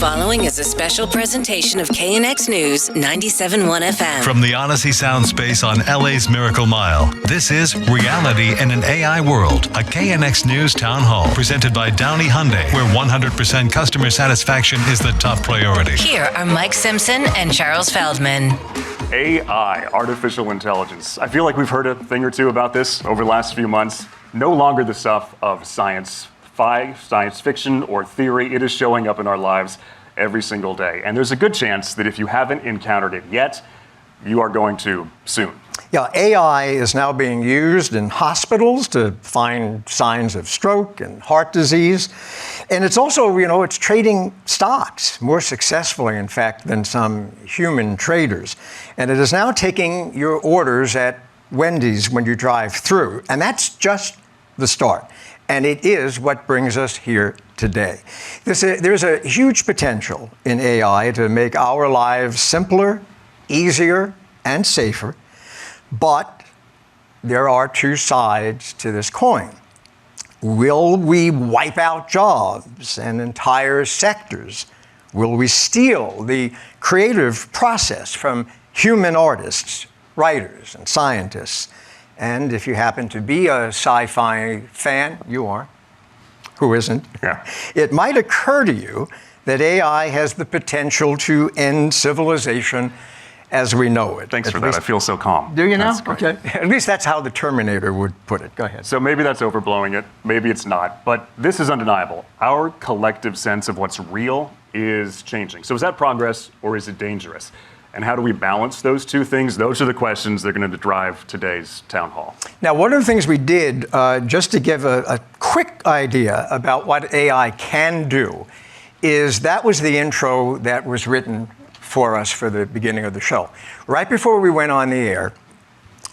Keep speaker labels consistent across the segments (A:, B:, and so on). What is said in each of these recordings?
A: following is a special presentation of KNX News 97.1 FM.
B: From the Audacy Sound Space on LA's Miracle Mile, this is Reality in an AI World, a KNX News town hall presented by Downey Hyundai, where 100% customer satisfaction is the top priority.
A: Here are Mike Simpson and Charles Feldman.
C: AI, artificial intelligence. I feel like we've heard a thing or two about this over the last few months. No longer the stuff of science fiction, or theory. It is showing up in our lives every single day. And there's a good chance that if you haven't encountered it yet, you are going to soon.
D: Yeah, AI is now being used in hospitals to find signs of stroke and heart disease. And it's also, it's trading stocks more successfully, in fact, than some human traders. And it is now taking your orders at Wendy's when you drive through. And that's just the start. And it is what brings us here today. There's a huge potential in AI to make our lives simpler, easier, and safer. But there are two sides to this coin. Will we wipe out jobs and entire sectors? Will we steal the creative process from human artists, writers, and scientists? And if you happen to be a sci-fi fan, you are. Who isn't?
C: Yeah.
D: It might occur to you that AI has the potential to end civilization as we know it.
C: Thanks for that. I feel so calm.
D: Do you now?
C: That's great.
D: Okay. At least that's how the Terminator would put it. Go ahead.
C: So maybe that's overblowing it. Maybe it's not. But this is undeniable. Our collective sense of what's real is changing. So is that progress or is it dangerous? And how do we balance those two things? Those are the questions that are going to drive today's town hall.
D: Now, one of the things we did, just to give a quick idea about what AI can do, is that was the intro that was written for us for the beginning of the show. Right before we went on the air,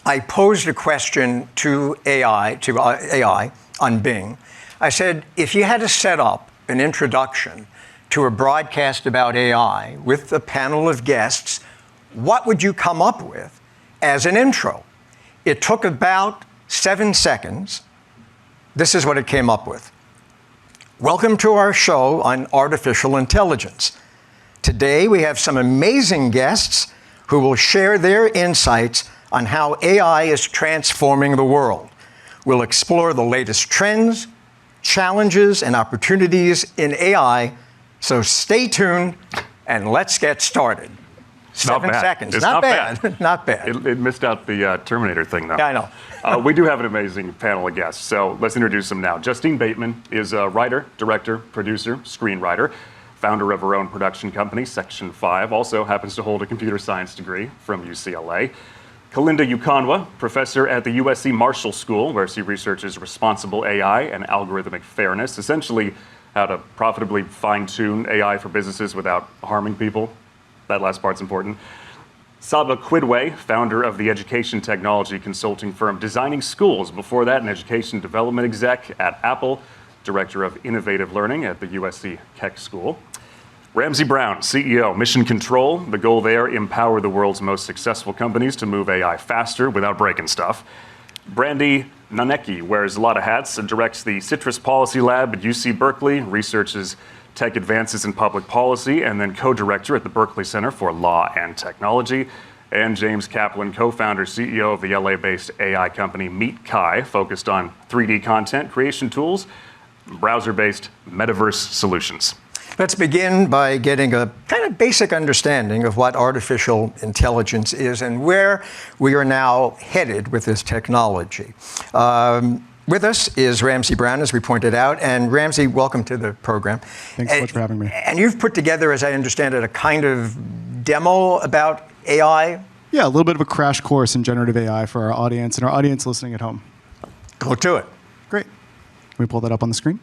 D: I posed a question to AI on Bing. I said, if you had to set up an introduction to a broadcast about AI with a panel of guests, what would you come up with as an intro? It took about 7 seconds. This is what it came up with. Welcome to our show on artificial intelligence. Today we have some amazing guests who will share their insights on how AI is transforming the world. We'll explore the latest trends, challenges, and opportunities in AI. So stay tuned and let's get started. 7 seconds.
C: It's
D: not bad. Not bad.
C: It missed out the Terminator thing, though.
D: Yeah, I know.
C: We do have an amazing panel of guests, so let's introduce them now. Justine Bateman is a writer, director, producer, screenwriter, founder of her own production company, Section 5, also happens to hold a computer science degree from UCLA. Kalinda Yukonwa, professor at the USC Marshall School, where she researches responsible AI and algorithmic fairness, essentially how to profitably fine-tune AI for businesses without harming people. That last part's important. Saba Quidway, founder of the education technology consulting firm Designing Schools. Before that, an education development exec at Apple, director of innovative learning at the USC Keck School. Ramsay Brown, CEO, Mission Control. The goal there, empower the world's most successful companies to move AI faster without breaking stuff. Brandie Nonnecke wears a lot of hats and directs the Citrus Policy Lab at UC Berkeley, researches tech advances in public policy, and then co-director at the Berkeley Center for Law and Technology. And James Kaplan, co-founder, CEO of the LA-based AI company Meet Kai, focused on 3D content creation tools, browser-based metaverse solutions.
D: Let's begin by getting a kind of basic understanding of what artificial intelligence is and where we are now headed with this technology. With us is Ramsay Brown, as we pointed out. And Ramsay, welcome to the program.
E: Thanks so much for having me.
D: And you've put together, as I understand it, a kind of demo about AI?
E: Yeah, a little bit of a crash course in generative AI for our audience and our audience listening at home.
D: Go to it.
E: Great. Can we pull that up on the screen?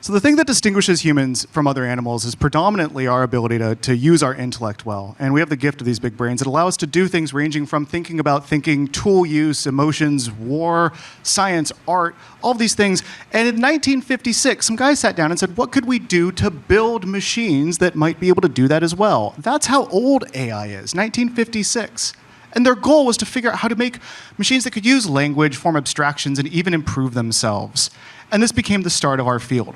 E: So the thing that distinguishes humans from other animals is predominantly our ability to use our intellect well. And we have the gift of these big brains that allow us to do things ranging from thinking about thinking, tool use, emotions, war, science, art, all of these things. And in 1956, some guys sat down and said, what could we do to build machines that might be able to do that as well? That's how old AI is, 1956. And their goal was to figure out how to make machines that could use language, form abstractions, and even improve themselves. And this became the start of our field.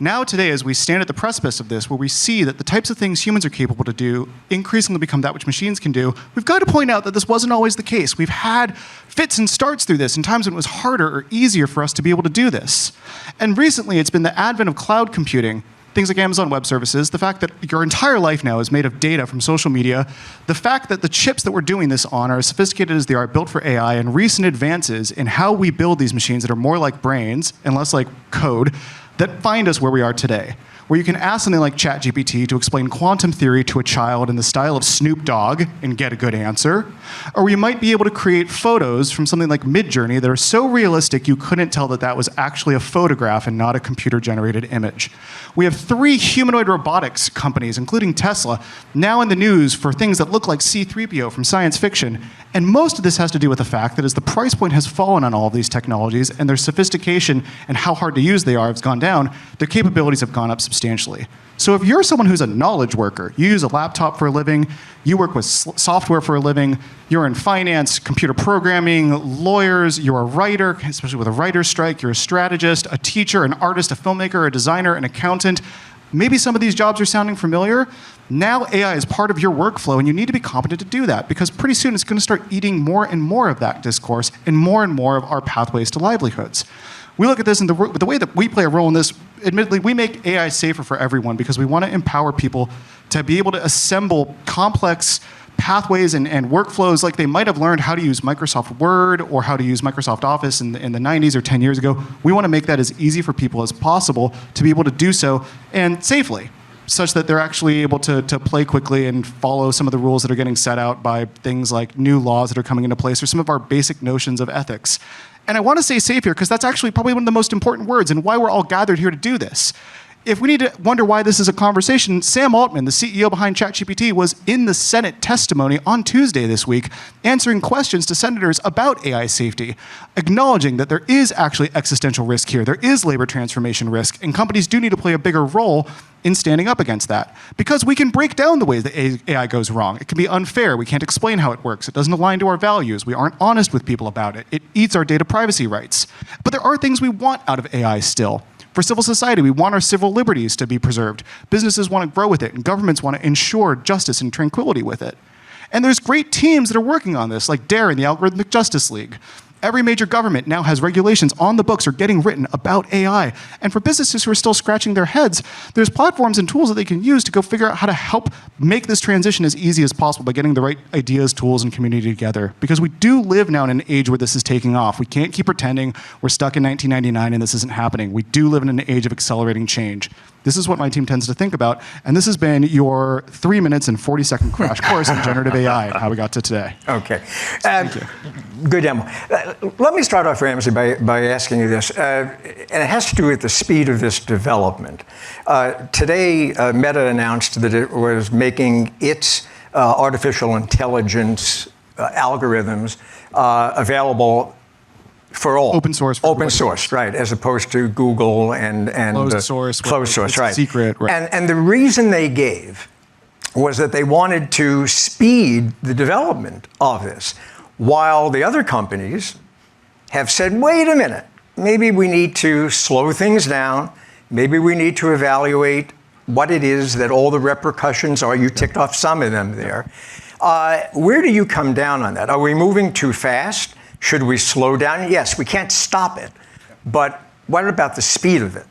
E: Now today, as we stand at the precipice of this, where we see that the types of things humans are capable to do increasingly become that which machines can do, we've got to point out that this wasn't always the case. We've had fits and starts through this in times when it was harder or easier for us to be able to do this. And recently, it's been the advent of cloud computing, things like Amazon Web Services, the fact that your entire life now is made of data from social media, the fact that the chips that we're doing this on are as sophisticated as they are, built for AI, and recent advances in how we build these machines that are more like brains and less like code that find us where we are today. Where you can ask something like ChatGPT to explain quantum theory to a child in the style of Snoop Dogg and get a good answer. Or you might be able to create photos from something like Midjourney that are so realistic you couldn't tell that that was actually a photograph and not a computer-generated image. We have 3 humanoid robotics companies, including Tesla, now in the news for things that look like C-3PO from science fiction. And most of this has to do with the fact that as the price point has fallen on all of these technologies and their sophistication and how hard to use they are has gone down, their capabilities have gone up substantially. So if you're someone who's a knowledge worker, you use a laptop for a living, you work with software for a living, you're in finance, computer programming, lawyers, you're a writer, especially with a writer's strike, you're a strategist, a teacher, an artist, a filmmaker, a designer, an accountant, maybe some of these jobs are sounding familiar. Now AI is part of your workflow, and you need to be competent to do that, because pretty soon it's going to start eating more and more of that discourse and more of our pathways to livelihoods. We look at this, and the way that we play a role in this, admittedly, we make AI safer for everyone because we want to empower people to be able to assemble complex pathways and workflows like they might have learned how to use Microsoft Word or how to use Microsoft Office in the 90s or 10 years ago. We want to make that as easy for people as possible to be able to do so, and safely, such that they're actually able to play quickly and follow some of the rules that are getting set out by things like new laws that are coming into place or some of our basic notions of ethics. And I want to say safe here because that's actually probably one of the most important words and why we're all gathered here to do this. If we need to wonder why this is a conversation, Sam Altman, the CEO behind ChatGPT, was in the Senate testimony on Tuesday this week answering questions to senators about AI safety, acknowledging that there is actually existential risk here. There is labor transformation risk, and companies do need to play a bigger role in standing up against that. Because we can break down the ways that AI goes wrong. It can be unfair. We can't explain how it works. It doesn't align to our values. We aren't honest with people about it. It eats our data privacy rights. But there are things we want out of AI still. For civil society, we want our civil liberties to be preserved. Businesses want to grow with it, and governments want to ensure justice and tranquility with it. And there's great teams that are working on this, like DARE and the Algorithmic Justice League. Every major government now has regulations on the books or getting written about AI. And for businesses who are still scratching their heads, there's platforms and tools that they can use to go figure out how to help make this transition as easy as possible by getting the right ideas, tools, and community together. Because we do live now in an age where this is taking off. We can't keep pretending we're stuck in 1999 and this isn't happening. We do live in an age of accelerating change. This is what my team tends to think about, and this has been your 3 minutes and 40-second crash course in generative AI and how we got to today.
D: Okay.
E: Thank you.
D: Good demo. Let me start off, Ramsay, by asking you this, and it has to do with the speed of this development. Today, Meta announced that it was making its artificial intelligence algorithms available for all.
E: Open source.
D: Open source, right, as opposed to Google and
E: closed source.
D: Closed source, right.
E: Secret, right.
D: And the reason they gave was that they wanted to speed the development of this, while the other companies have said, wait a minute, maybe we need to slow things down. Maybe we need to evaluate what it is that all the repercussions are. You ticked off some of them there. Where do you come down on that? Are we moving too fast? Should we slow down? Yes, we can't stop it. But what about the speed of it?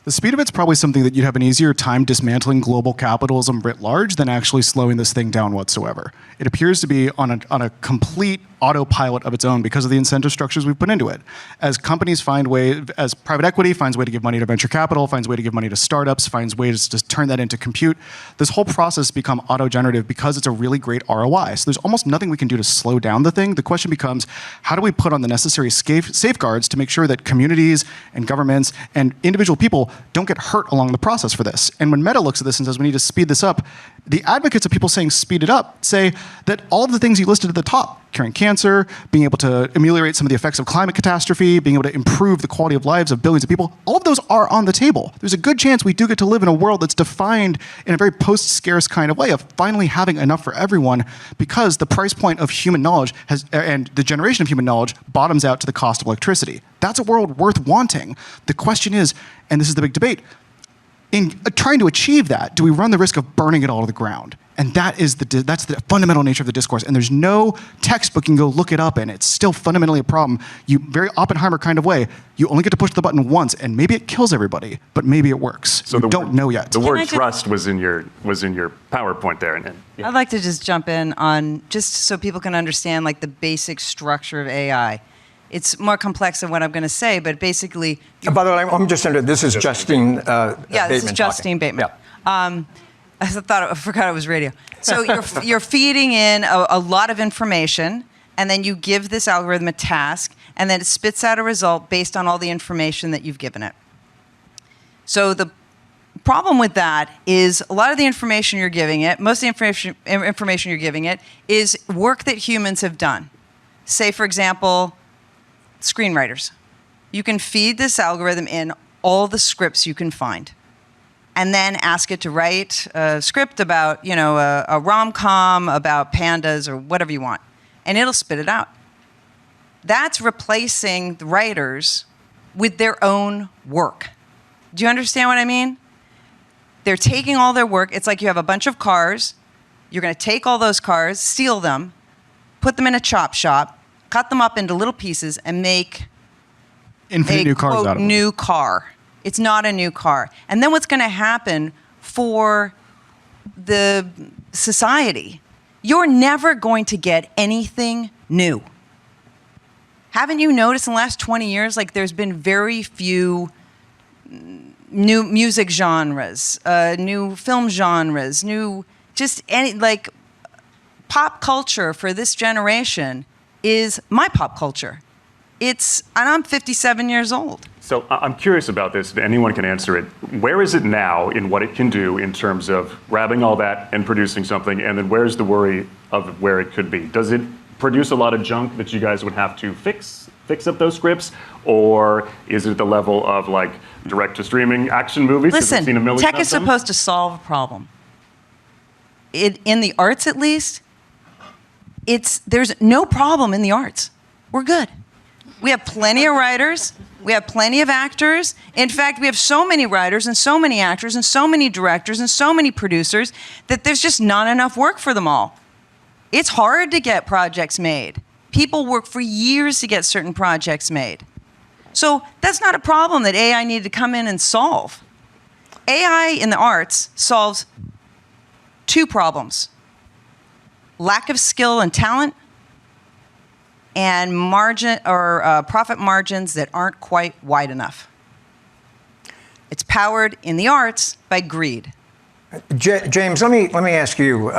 E: The speed of it's probably something that you'd have an easier time dismantling global capitalism writ large than actually slowing this thing down whatsoever. It appears to be on a complete autopilot of its own because of the incentive structures we've put into it. As companies find ways, as private equity finds a way to give money to venture capital, finds a way to give money to startups, finds ways to turn that into compute, this whole process has become auto-generative because it's a really great ROI. So there's almost nothing we can do to slow down the thing. The question becomes, how do we put on the necessary safeguards to make sure that communities and governments and individual people don't get hurt along the process for this? And when Meta looks at this and says we need to speed this up, the advocates of people saying speed it up say that all of the things you listed at the top, curing cancer, being able to ameliorate some of the effects of climate catastrophe, being able to improve the quality of lives of billions of people, all of those are on the table. There's a good chance we do get to live in a world that's defined in a very post-scarce kind of way of finally having enough for everyone because the price point of human knowledge and the generation of human knowledge bottoms out to the cost of electricity. That's a world worth wanting. The question is, and this is the big debate, in trying to achieve that, do we run the risk of burning it all to the ground? And that's the fundamental nature of the discourse. And there's no textbook you can go look it up in. It's still fundamentally a problem. You very Oppenheimer kind of way. You only get to push the button once, and maybe it kills everybody, but maybe it works. So we don't know yet.
C: The word trust was in your PowerPoint there. And yeah.
F: I'd like to just jump in on, just so people can understand like the basic structure of AI. It's more complex than what I'm going to say, but basically...
D: By the way, I'm just under, this is Justine Bateman.
F: Yeah, this is Justine Bateman. Yeah. I forgot it was radio. So you're feeding in a lot of information, and then you give this algorithm a task, and then it spits out a result based on all the information that you've given it. So the problem with that is a lot of the information you're giving it, most of the information you're giving it, is work that humans have done. Say, for example, screenwriters. You can feed this algorithm in all the scripts you can find, and then ask it to write a script about, a rom-com about pandas or whatever you want, and it'll spit it out. That's replacing the writers with their own work. Do you understand what I mean? They're taking all their work. It's like you have a bunch of cars. You're going to take all those cars, steal them, put them in a chop shop, cut them up into little pieces, and make
E: infinite new cars out of them.
F: New car. It's not a new car. And then what's going to happen for the society? You're never going to get anything new. Haven't you noticed in the last 20 years, like there's been very few new music genres, new film genres, pop culture for this generation is my pop culture. And I'm 57 years old.
C: So I'm curious about this, if anyone can answer it. Where is it now in what it can do in terms of grabbing all that and producing something, and then where's the worry of where it could be? Does it produce a lot of junk that you guys would have to fix up those scripts, or is it at the level of like direct-to-streaming action movies?
F: Listen, tech is supposed to solve a problem. In the arts, at least, there's no problem in the arts. We're good. We have plenty of writers. We have plenty of actors. In fact, we have so many writers and so many actors and so many directors and so many producers that there's just not enough work for them all. It's hard to get projects made. People work for years to get certain projects made. So that's not a problem that AI needed to come in and solve. AI in the arts solves two problems: lack of skill and talent, and profit margins that aren't quite wide enough. It's powered in the arts by greed.
D: James, let me ask you.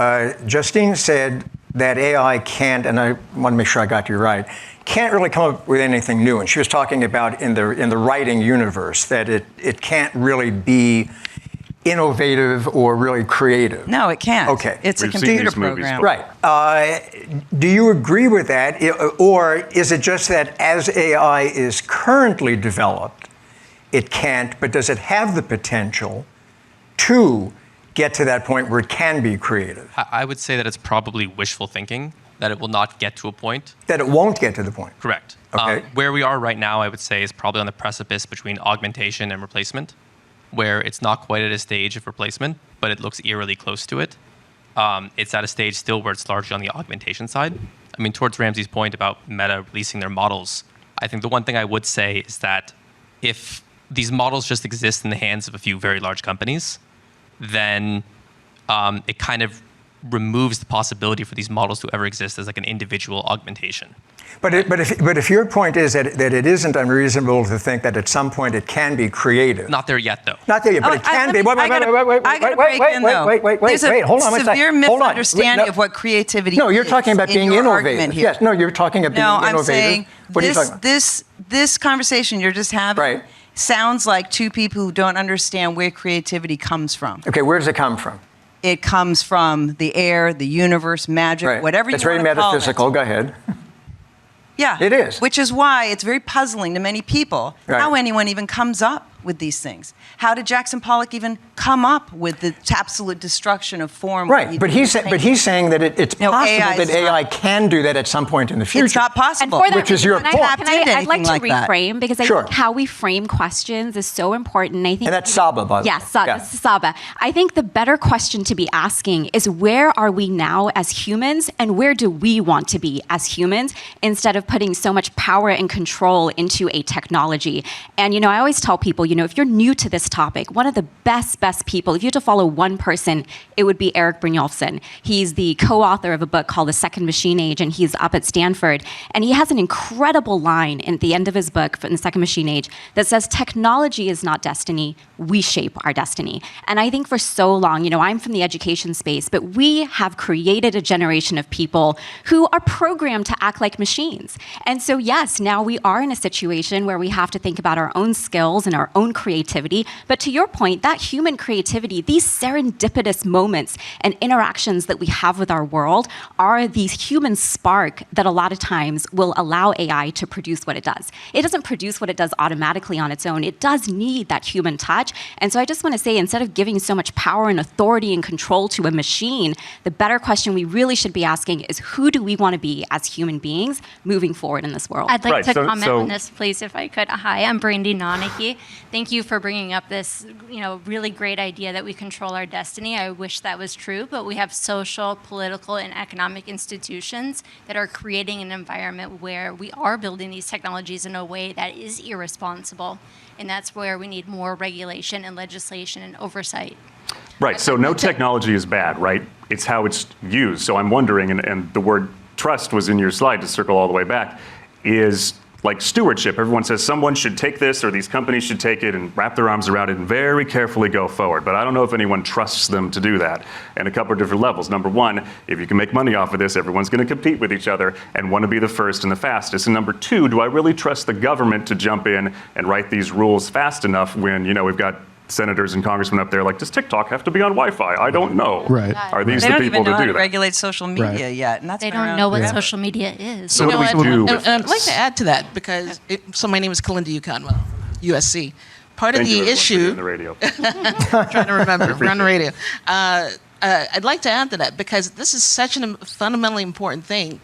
D: Justine said that AI can't, and I want to make sure I got you right, can't really come up with anything new. And she was talking about in the writing universe that it can't really be innovative or really creative.
F: No, it can't.
D: Okay.
F: It's a computer program.
D: Right. Do you agree with that? Or is it just that as AI is currently developed, it can't, but does it have the potential to get to that point where it can be creative?
G: I would say that it's probably wishful thinking, that it will not get to a point.
D: That it won't get to the point?
G: Correct.
D: Okay.
G: Where we are right now, I would say, is probably on the precipice between augmentation and replacement, where it's not quite at a stage of replacement, but it looks eerily close to it. It's at a stage still where it's largely on the augmentation side. I mean, towards Ramsay's point about Meta releasing their models, I think the one thing I would say is that if these models just exist in the hands of a few very large companies, then it kind of removes the possibility for these models to ever exist as like an individual augmentation.
D: But if your point is that it isn't unreasonable to think that at some point it can be creative.
G: Not there yet, though.
D: Not there yet, but it can be. Wait, hold on.
F: There's a severe misunderstanding of what creativity is.
D: No, you're talking about being innovative. Yes, no, you're talking about being innovative.
F: No, I'm saying
D: what are you talking about?
F: this conversation you're just having sounds like two people who don't understand where creativity comes from.
D: Okay, where does it come from?
F: It comes from the air, the universe, magic, whatever you want to call it.
D: It's very metaphysical. Go ahead.
F: Yeah.
D: It is.
F: Which is why it's very puzzling to many people how anyone even comes up with these things? How did Jackson Pollock even come up with the absolute destruction of form?
D: Right, but he's saying that it's possible that AI can do that at some point in the future.
F: It's not possible.
H: And for that
D: Which is your
H: reason,
D: point.
H: I'd like to
F: like that.
H: reframe because I
D: Sure.
H: think how we frame questions is so important. I think,
D: And that's Saba, by the way.
H: Yes,
D: Yeah.
H: this is Saba. I think the better question to be asking is where are we now as humans and where do we want to be as humans instead of putting so much power and control into a technology. And, I always tell people, if you're new to this topic, one of the best people, if you had to follow one person, it would be Eric Brynjolfsson. He's the co-author of a book called The Second Machine Age, and he's up at Stanford. And he has an incredible line at the end of his book, in The Second Machine Age, that says, technology is not destiny, we shape our destiny. And I think for so long, I'm from the education space, but we have created a generation of people who are programmed to act like machines. And so, yes, now we are in a situation where we have to think about our own skills and our own creativity. But to your point, that human creativity, these serendipitous moments and interactions that we have with our world are these human spark that a lot of times will allow AI to produce what it does. It doesn't produce what it does automatically on its own. It does need that human touch. And so I just want to say, instead of giving so much power and authority and control to a machine, the better question we really should be asking is who do we want to be as human beings moving forward in this world?
I: I'd like
C: Right,
I: to
C: so-
I: comment
C: so-
I: on this, please, if I could. Hi, I'm Brandie Nonnecke. Thank you for bringing up this, really great idea that we control our destiny. I wish that was true, but we have social, political, and economic institutions that are creating an environment where we are building these technologies in a way that is irresponsible, and that's where we need more regulation and legislation and oversight.
C: Right, so no technology is bad, right? It's how it's used. So I'm wondering, and the word trust was in your slide to circle all the way back, is like stewardship. Everyone says someone should take this or these companies should take it and wrap their arms around it and very carefully go forward. But I don't know if anyone trusts them to do that. And a couple of different levels. Number one, if you can make money off of this, everyone's going to compete with each other and want to be the first and the fastest. And number two, do I really trust the government to jump in and write these rules fast enough when, we've got senators and congressmen up there like, does TikTok have to be on Wi-Fi? I don't know.
E: Right.
C: Are these
F: They
C: the
F: don't
C: people
F: even know
C: to
F: how
C: do
F: to
C: that?
F: regulate social media
E: Right.
F: yet. And that's
I: They
F: been
I: don't
F: around
I: know what
F: forever.
I: social media is.
C: So what do we do with
J: I'd like to add to that because so my name is Kalinda Yukonwell, USC. Part
C: Thank
J: of
C: you,
J: the
C: everyone, for doing
J: issue,
C: the radio.
J: trying to remember, we're on the radio. I'd like to add to that because this is such a fundamentally important thing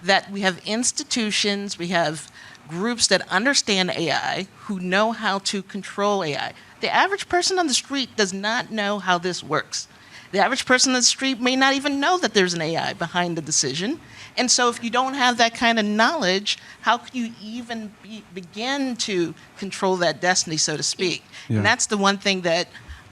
J: that we have institutions, we have groups that understand AI, who know how to control AI. The average person on the street does not know how this works. The average person on the street may not even know that there's an AI behind the decision. And so if you don't have that kind of knowledge, how can you even begin to control that destiny, so to speak?
E: Yeah.
J: And that's the one thing that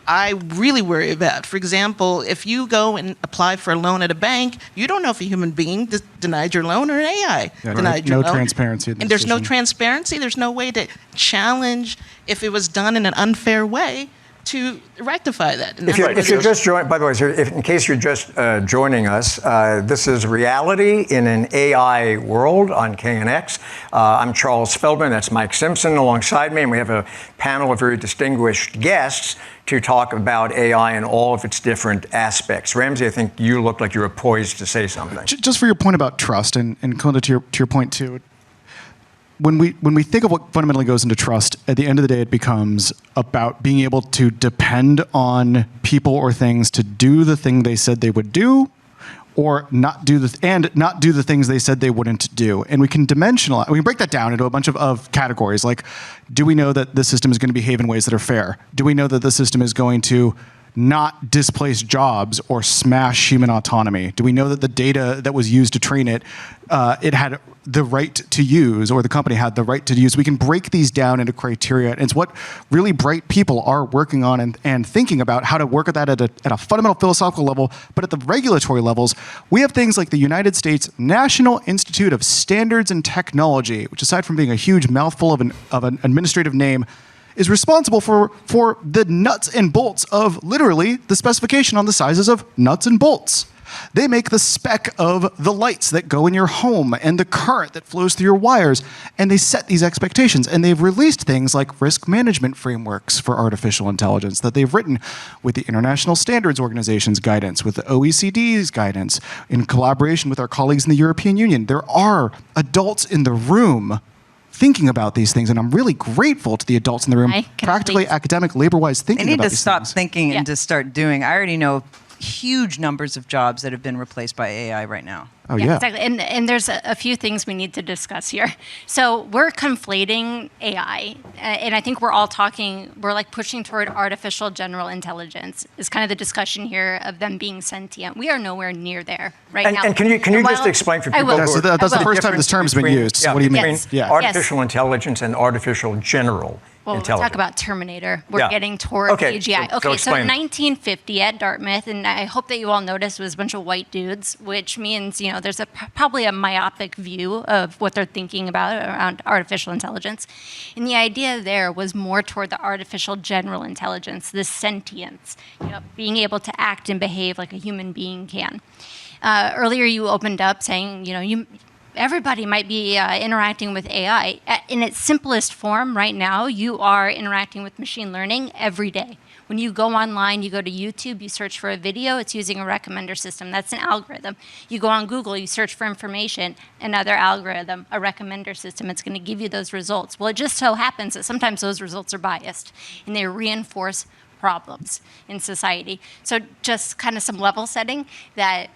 J: I really worry about. For example, if you go and apply for a loan at a bank, you don't know if a human being denied your loan or an AI denied your
E: No
J: loan.
E: transparency in the
J: And there's no
E: decision.
J: transparency. There's no way to challenge if it was done in an unfair way to rectify that. And
D: If
J: that's
D: you're
J: what
D: just joining, by the way, in case you're just joining us, this is Reality in an AI World on KNX. I'm Charles Feldman, that's Mike Simpson alongside me, and we have a panel of very distinguished guests to talk about AI and all of its different aspects. Ramsay, I think you look like you were poised to say something.
E: Just for your point about trust, and Kalinda, to your point too, when we think of what fundamentally goes into trust, at the end of the day, it becomes about being able to depend on people or things to do the thing they said they would do, or not do the things they said they wouldn't do. And we can dimensionalize. We can break that down into a bunch of categories. Like, do we know that the system is going to behave in ways that are fair? Do we know that the system is going to not displace jobs or smash human autonomy? Do we know that the data that was used to train it, it had the right to use, or the company had the right to use? We can break these down into criteria. And it's what really bright people are working on and thinking about how to work at that at a fundamental philosophical level. But at the regulatory levels, we have things like the United States National Institute of Standards and Technology, which, aside from being a huge mouthful of an administrative name, is responsible for the nuts and bolts of literally the specification on the sizes of nuts and bolts. They make the spec of the lights that go in your home and the current that flows through your wires, and they set these expectations. And they've released things like risk management frameworks for artificial intelligence that they've written with the International Standards Organization's guidance, with the OECD's guidance, in collaboration with our colleagues in the European Union. There are adults in the room thinking about these things, and I'm really grateful to the adults in the room, practically, academic, labor-wise, thinking about these things.
F: They need to stop thinking and just start doing. I already know huge numbers of jobs that have been replaced by AI right now.
E: Oh, yeah.
I: Exactly. And there's a few things we need to discuss here. So we're conflating AI, and I think we're like pushing toward artificial general intelligence is kind of the discussion here of them being sentient. We are nowhere near there now.
D: And can you just explain for people?
E: Yeah, so that's the first time this term's been used. So what do you mean?
D: Artificial intelligence and artificial general
I: Well,
D: intelligence.
I: we'll talk about Terminator. We're getting toward AGI. Okay, so 1950 at Dartmouth, and I hope that you all noticed, was a bunch of white dudes, which means, there's probably a myopic view of what they're thinking about around artificial intelligence. And the idea there was more toward the artificial general intelligence, the sentience, being able to act and behave like a human being can. Earlier, you opened up saying, everybody might be interacting with AI. In its simplest form right now, you are interacting with machine learning every day. When you go online, you go to YouTube, you search for a video, it's using a recommender system. That's an algorithm. You go on Google, you search for information, another algorithm, a recommender system. It's going to give you those results. Well, it just so happens that sometimes those results are biased, and they reinforce problems in society. So just kind of some level setting that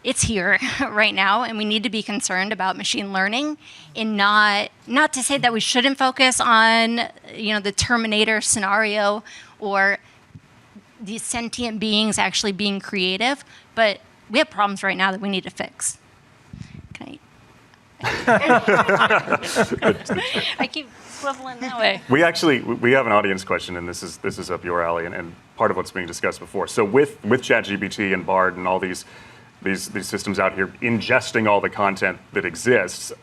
I: it's here right now, and we need to be concerned about machine learning, and not to say that we shouldn't focus on the Terminator scenario or these sentient beings actually being creative, but we have problems right now that we need to fix. Can I keep swiveling that way.
C: We have an audience question, and this is up your alley, and part of what's being discussed before. So with ChatGPT and Bard and all these systems out here ingesting all the content that exists,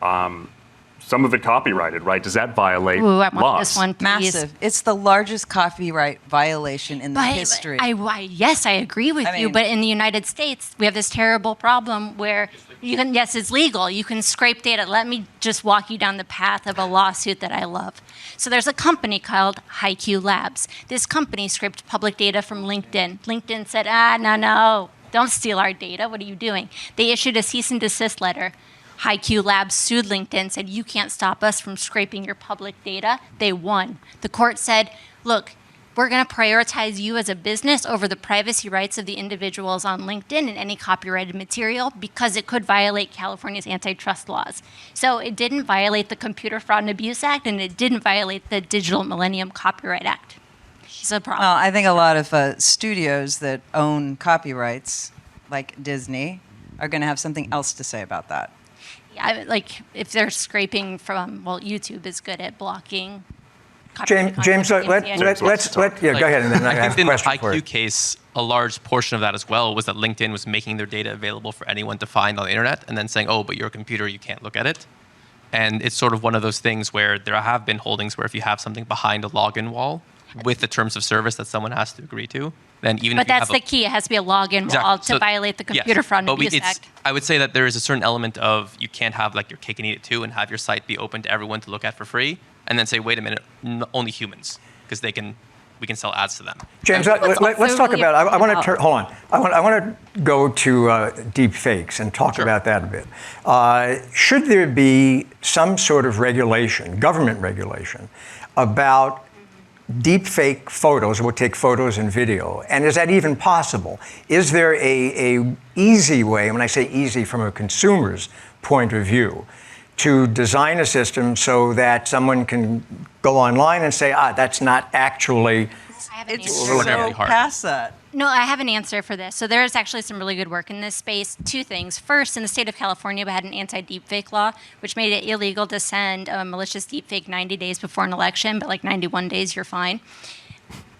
C: some of it copyrighted, right? Does that violate
I: Ooh, I want
C: laws?
I: this one, please.
F: Massive. It's the largest copyright violation in the history.
I: Yes, I agree with you, but in the United States, we have this terrible problem where it's legal. You can scrape data. Let me just walk you down the path of a lawsuit that I love. So there's a company called HiQ Labs. This company scraped public data from LinkedIn. LinkedIn said, no. Don't steal our data. What are you doing? They issued a cease and desist letter. HiQ Labs sued LinkedIn, said, you can't stop us from scraping your public data. They won. The court said, look, we're going to prioritize you as a business over the privacy rights of the individuals on LinkedIn and any copyrighted material because it could violate California's antitrust laws. So it didn't violate the Computer Fraud and Abuse Act, and it didn't violate the Digital Millennium Copyright Act. It's a problem.
F: Well, I think a lot of studios that own copyrights, like Disney, are going to have something else to say about that.
I: Yeah, like if they're scraping from, YouTube is good at blocking.
D: James, let's go ahead, and then I have a question for you.
G: I think in the IQ case, a large portion of that as well was that LinkedIn was making their data available for anyone to find on the internet, and then saying, oh, but your computer, you can't look at it. And it's sort of one of those things where there have been holdings where if you have something behind a login wall with the terms of service that someone has to agree to, then even
I: but
G: if you
I: that's the key. It has to be a login wall to violate the Computer Fraud and Abuse Act.
G: I would say that there is a certain element of you can't have like your cake and eat it too and have your site be open to everyone to look at for free and then say, wait a minute, only humans, because we can sell ads to them.
D: James, let's talk about. I want to hold on. I want to go to deep fakes and talk about that a bit. Should there be some sort of regulation, government regulation, about deep fake photos? We'll take photos and video, and is that even possible? Is there a easy way? And when I say easy, from a consumer's point of view, to design a system so that someone can go online and say, that's not actually.
F: It's so past that.
I: No, I have an answer for this. So there is actually some really good work in this space. Two things. First, in the state of California, we had an anti-deepfake law, which made it illegal to send a malicious deepfake 90 days before an election, but like 91 days, you're fine.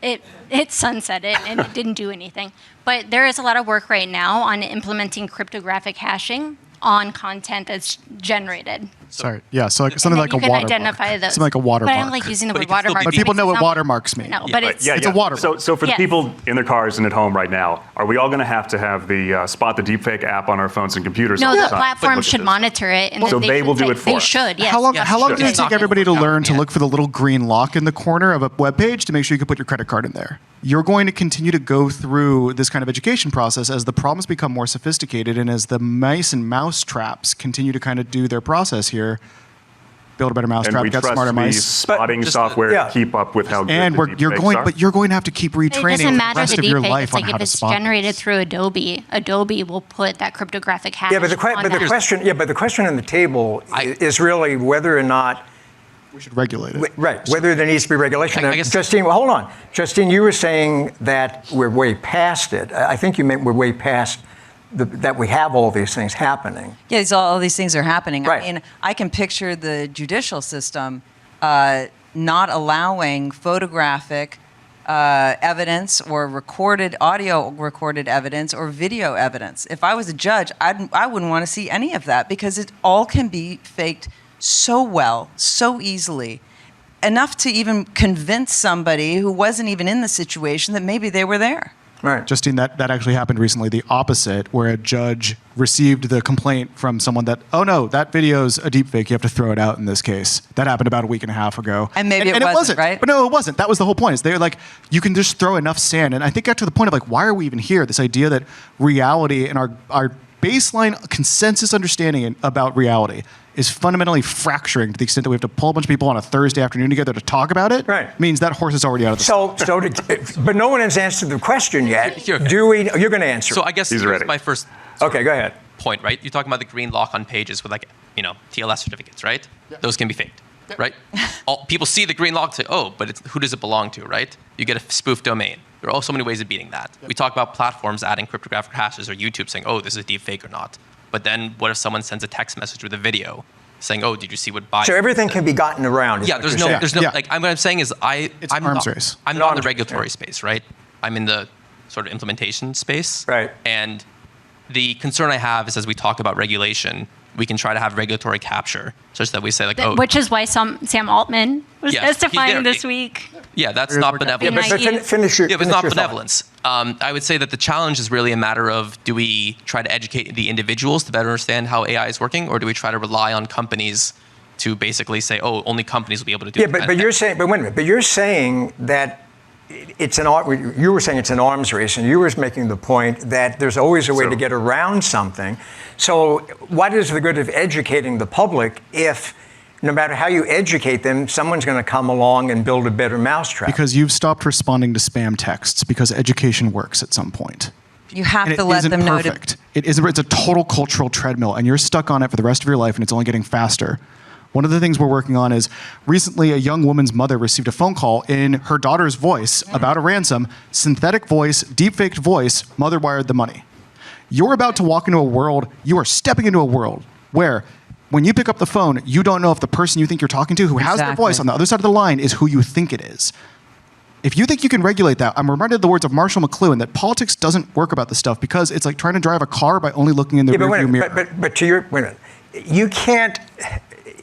I: It sunsetted, and it didn't do anything. But there is a lot of work right now on implementing cryptographic hashing on content that's generated.
E: Sorry. Yeah. So like something like a watermark.
I: Identify those.
E: Something like a watermark.
I: But I don't like using the word watermark.
E: But people know what watermarks mean.
I: No, but it's
E: a watermark.
C: So for the people in their cars and at home right now, are we all going to have the Spot the Deepfake app on our phones and computers?
I: No, the platform should monitor it. And
C: so they will do it for us.
I: They should, yes.
E: How long does it take everybody to learn to look for the little green lock in the corner of a web page to make sure you can put your credit card in there? You're going to continue to go through this kind of education process as the problems become more sophisticated and as the mice and mouse traps continue to kind of do their process here. build a better mousetrap,
C: And we
E: get
C: trust
E: smarter
C: the
E: mice.
C: spotting
D: Just-
C: software
D: yeah.
C: to keep up with how good
E: And
C: the
E: you're
C: deepfakes
E: going,
C: are.
E: but you're going to have to keep
I: It
E: retraining
I: doesn't
E: the
I: matter
E: rest
I: the
E: of your
I: deepfake.
E: life
I: It's
E: on
I: like
E: how
I: if
E: to
I: it's
E: spot
I: generated
E: things.
I: through Adobe, Adobe will put that cryptographic hash.
D: Yeah, but the
I: on that.
D: question on the table is really whether or not
E: We should regulate it.
D: right, whether there needs to be regulation.
G: I guess-
D: Justine, well, hold on. Justine, you were saying that we're way past it. I think you meant we're way past that we have all these things happening.
F: Yeah, all these things are happening.
D: Right.
F: I mean, I can picture the judicial system not allowing photographic evidence or audio recorded evidence or video evidence. If I was a judge, I wouldn't want to see any of that because it all can be faked so well, so easily, enough to even convince somebody who wasn't even in the situation that maybe they were there.
D: Right.
E: Justine, that actually happened recently, the opposite, where a judge received the complaint from someone that, oh no, that video's a deepfake, you have to throw it out in this case. That happened about a week and a half ago.
F: And maybe it wasn't, right?
E: But no, it wasn't. That was the whole point. Is they're like, you can just throw enough sand. And I think got to the point of like, why are we even here? This idea that reality and our baseline consensus understanding about reality is fundamentally fracturing to the extent that we have to pull a bunch of people on a Thursday afternoon together to talk about it.
D: Right.
E: Means that horse is already out of the
D: But no one has answered the question yet.
G: Here.
D: Do we? You're going to answer.
G: So I guess
C: He's
G: here's
C: ready.
G: my first
D: Okay, go ahead.
G: point, right? You're talking about the green lock on pages with TLS certificates, right? Those can be faked, right? People see the green lock and say, oh, but who does it belong to, right? You get a spoof domain. There are also many ways of beating that. We talk about platforms adding cryptographic hashes or YouTube saying, oh, this is a deep fake or not. But then what if someone sends a text message with a video saying, oh, did you see what bias?
D: So everything can be gotten around.
G: Yeah, there's no,
E: Yeah.
G: like, what I'm saying is
E: It's
G: I'm
E: an arms
G: not,
E: race.
G: I'm
D: An
G: not in the
D: arms-
G: regulatory space, right? I'm in the sort of implementation space.
D: Right.
G: And the concern I have is as we talk about regulation, we can try to have regulatory capture such that we say like, oh,
I: Which is why Sam Altman was
G: Yes, he's
I: testifying
G: there.
I: this week.
G: yeah, that's not benevolent.
D: But finish your.
G: Yeah, but it's
D: finish
G: not
D: your thought.
G: benevolence. I would say that the challenge is really a matter of do we try to educate the individuals to better understand how AI is working, or do we try to rely on companies to basically say, oh, only companies will be able to do it?
D: But you're saying, but wait a minute, but you're saying that you were saying it's an arms race, and you were making the point that there's always a way to get around something. So what is the good of educating the public if no matter how you educate them, someone's going to come along and build a better mousetrap?
E: Because you've stopped responding to spam texts because education works at some point.
F: You have
E: And
F: to
E: it
F: let
E: isn't
F: them know.
E: perfect. It isn't. It's a total cultural treadmill, and you're stuck on it for the rest of your life, and it's only getting faster. One of the things we're working on is recently a young woman's mother received a phone call in her daughter's voice about a ransom, synthetic voice, deepfaked voice, mother wired the money. You're about to walk into a world, you are stepping into a world where when you pick up the phone, you don't know if the person you think you're talking to who has their
F: Exactly.
E: voice on the other side of the line is who you think it is. If you think you can regulate that, I'm reminded of the words of Marshall McLuhan that politics doesn't work about this stuff because it's like trying to drive a car by only looking in the rearview mirror.
D: But to your wait a minute, you can't.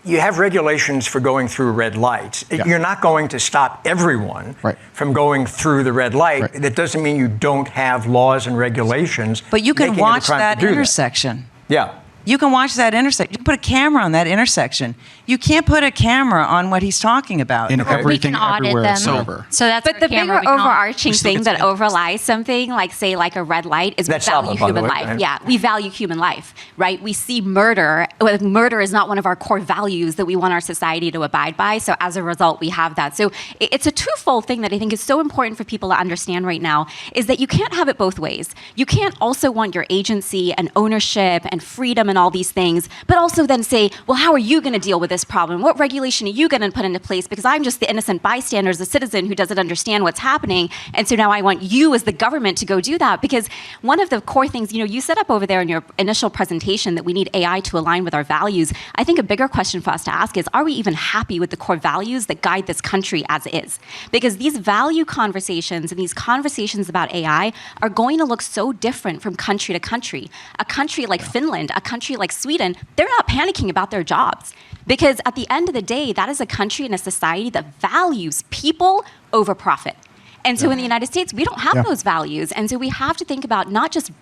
D: You have regulations for going through red lights.
E: Yeah.
D: You're not going to stop everyone
E: Right.
D: from going through the red light.
E: Right.
D: That doesn't mean you don't have laws and regulations.
F: But you can
D: making it a
F: watch
D: crime
F: that
D: to do
F: intersection.
D: Yeah.
F: You can watch that intersection. You can put a camera on that intersection. You can't put a camera on what he's talking about.
E: In
I: Or we
E: everything,
I: can audit
E: everywhere,
I: them.
E: forever.
I: So that's
H: But
I: our
H: the
I: camera.
H: bigger
I: We can
H: overarching
G: still
H: thing
G: get
H: that
G: spam.
H: overlies something, like say like a red light, is we
D: That's
H: value
D: solid, by the
H: human
D: way.
H: life.
D: Right.
H: Yeah, we value human life, right? We see murder. Well, murder is not one of our core values that we want our society to abide by. So as a result, we have that. So it's a twofold thing that I think is so important for people to understand right now, is that you can't have it both ways. You can't also want your agency and ownership and freedom and all these things, but also then say, well, how are you going to deal with this problem? What regulation are you going to put into place? Because I'm just the innocent bystander as a citizen who doesn't understand what's happening. And so now I want you as the government to go do that. Because one of the core things, you set up over there in your initial presentation that we need AI to align with our values. I think a bigger question for us to ask is, are we even happy with the core values that guide this country as is? Because these value conversations and these conversations about AI are going to look so different from country to country. A country like Finland, a country like Sweden, they're not panicking about their jobs. Because at the end of the day, that is a country and a society that values people over profit. And so in the United States, we don't have
E: Yeah.
H: those values. And so we have to think about not just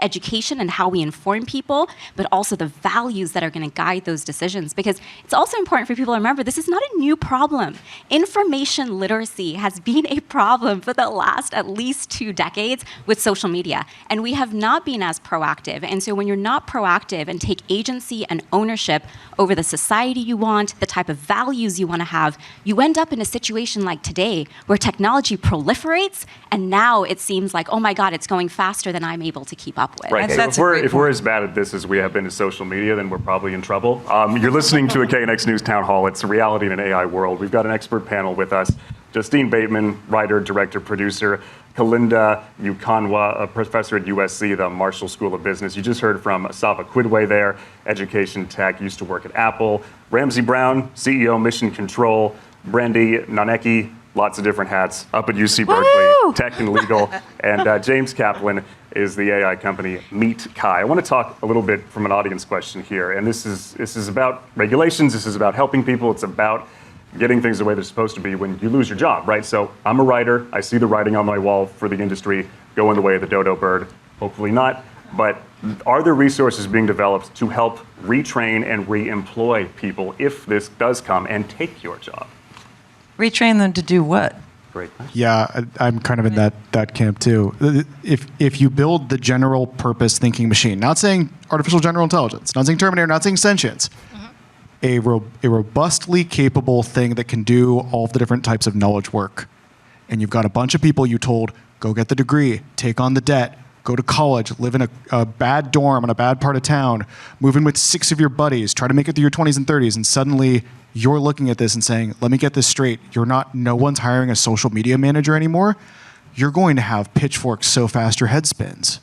H: education and how we inform people, but also the values that are going to guide those decisions. Because it's also important for people to remember this is not a new problem. Information literacy has been a problem for the last at least 2 decades with social media. And we have not been as proactive. And so when you're not proactive and take agency and ownership over the society you want, the type of values you want to have, you end up in a situation like today where technology proliferates, and now it seems like, oh my God, it's going faster than I'm able to keep up with.
C: Right. So
F: That's
C: if we're as bad at this as we have been to social media, then we're probably in trouble. You're listening to a KNX News Town Hall. It's Reality in an AI World. We've got an expert panel with us. Justine Bateman, writer, director, producer. Kalinda Ukanwa, a professor at USC, the Marshall School of Business. You just heard from Sava Quidway there, education tech, used to work at Apple. Ramsay Brown, CEO, Mission Control. Brandie Nonnecke, lots of different hats, up at UC Berkeley, tech and legal. And James Kaplan is the AI company Meet Kai. I want to talk a little bit from an audience question here. And this is about regulations. This is about helping people. It's about getting things the way they're supposed to be when you lose your job, right? So I'm a writer. I see the writing on my wall for the industry going the way of the dodo bird. Hopefully not. But are there resources being developed to help retrain and re-employ people if this does come and take your job?
F: Retrain them to do what?
C: Great question.
E: Yeah, I'm kind of in that camp too. If you build the general purpose thinking machine, not saying artificial general intelligence, not saying Terminator, not saying sentience, a robustly capable thing that can do all of the different types of knowledge work, and you've got a bunch of people you told, go get the degree, take on the debt, go to college, live in a bad dorm in a bad part of town, move in with 6 of your buddies, try to make it through your 20s and 30s, and suddenly you're looking at this and saying, let me get this straight. No one's hiring a social media manager anymore. You're going to have pitchforks so fast your head spins.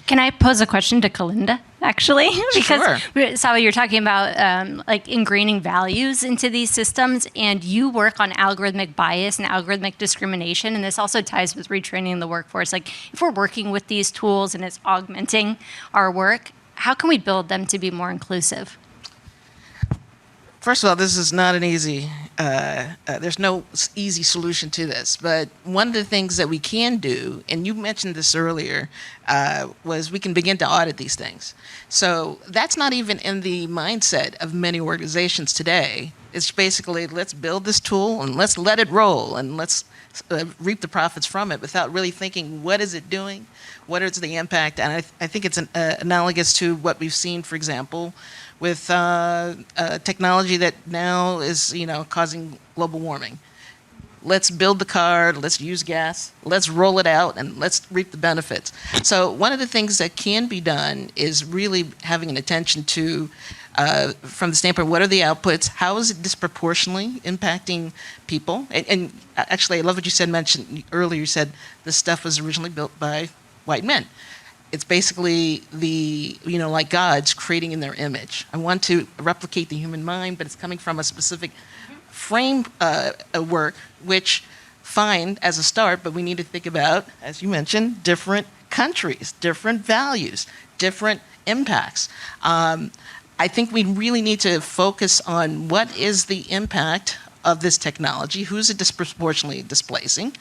I: Can I pose a question to Kalinda, actually? Because
J: Sure.
I: Sava, you're talking about like ingraining values into these systems, and you work on algorithmic bias and algorithmic discrimination, and this also ties with retraining the workforce. Like, if we're working with these tools and it's augmenting our work, how can we build them to be more inclusive?
J: First of all, this is not an easy, there's no easy solution to this. But one of the things that we can do, and you mentioned this earlier, was we can begin to audit these things. So that's not even in the mindset of many organizations today. It's basically, let's build this tool and let's let it roll and let's reap the profits from it without really thinking, what is it doing? What is the impact? And I think it's analogous to what we've seen, for example, with technology that now is, causing global warming. Let's build the car, let's use gas, let's roll it out, and let's reap the benefits. So one of the things that can be done is really having an attention to, from the standpoint, what are the outputs? How is it disproportionately impacting people? And actually, I love what you mentioned earlier. You said this stuff was originally built by white men. It's basically like gods creating in their image. I want to replicate the human mind, but it's coming from a specific frame work, which fine as a start, but we need to think about, as you mentioned, different countries, different values, different impacts. I think we really need to focus on what is the impact of this technology, who's it disproportionately displacing,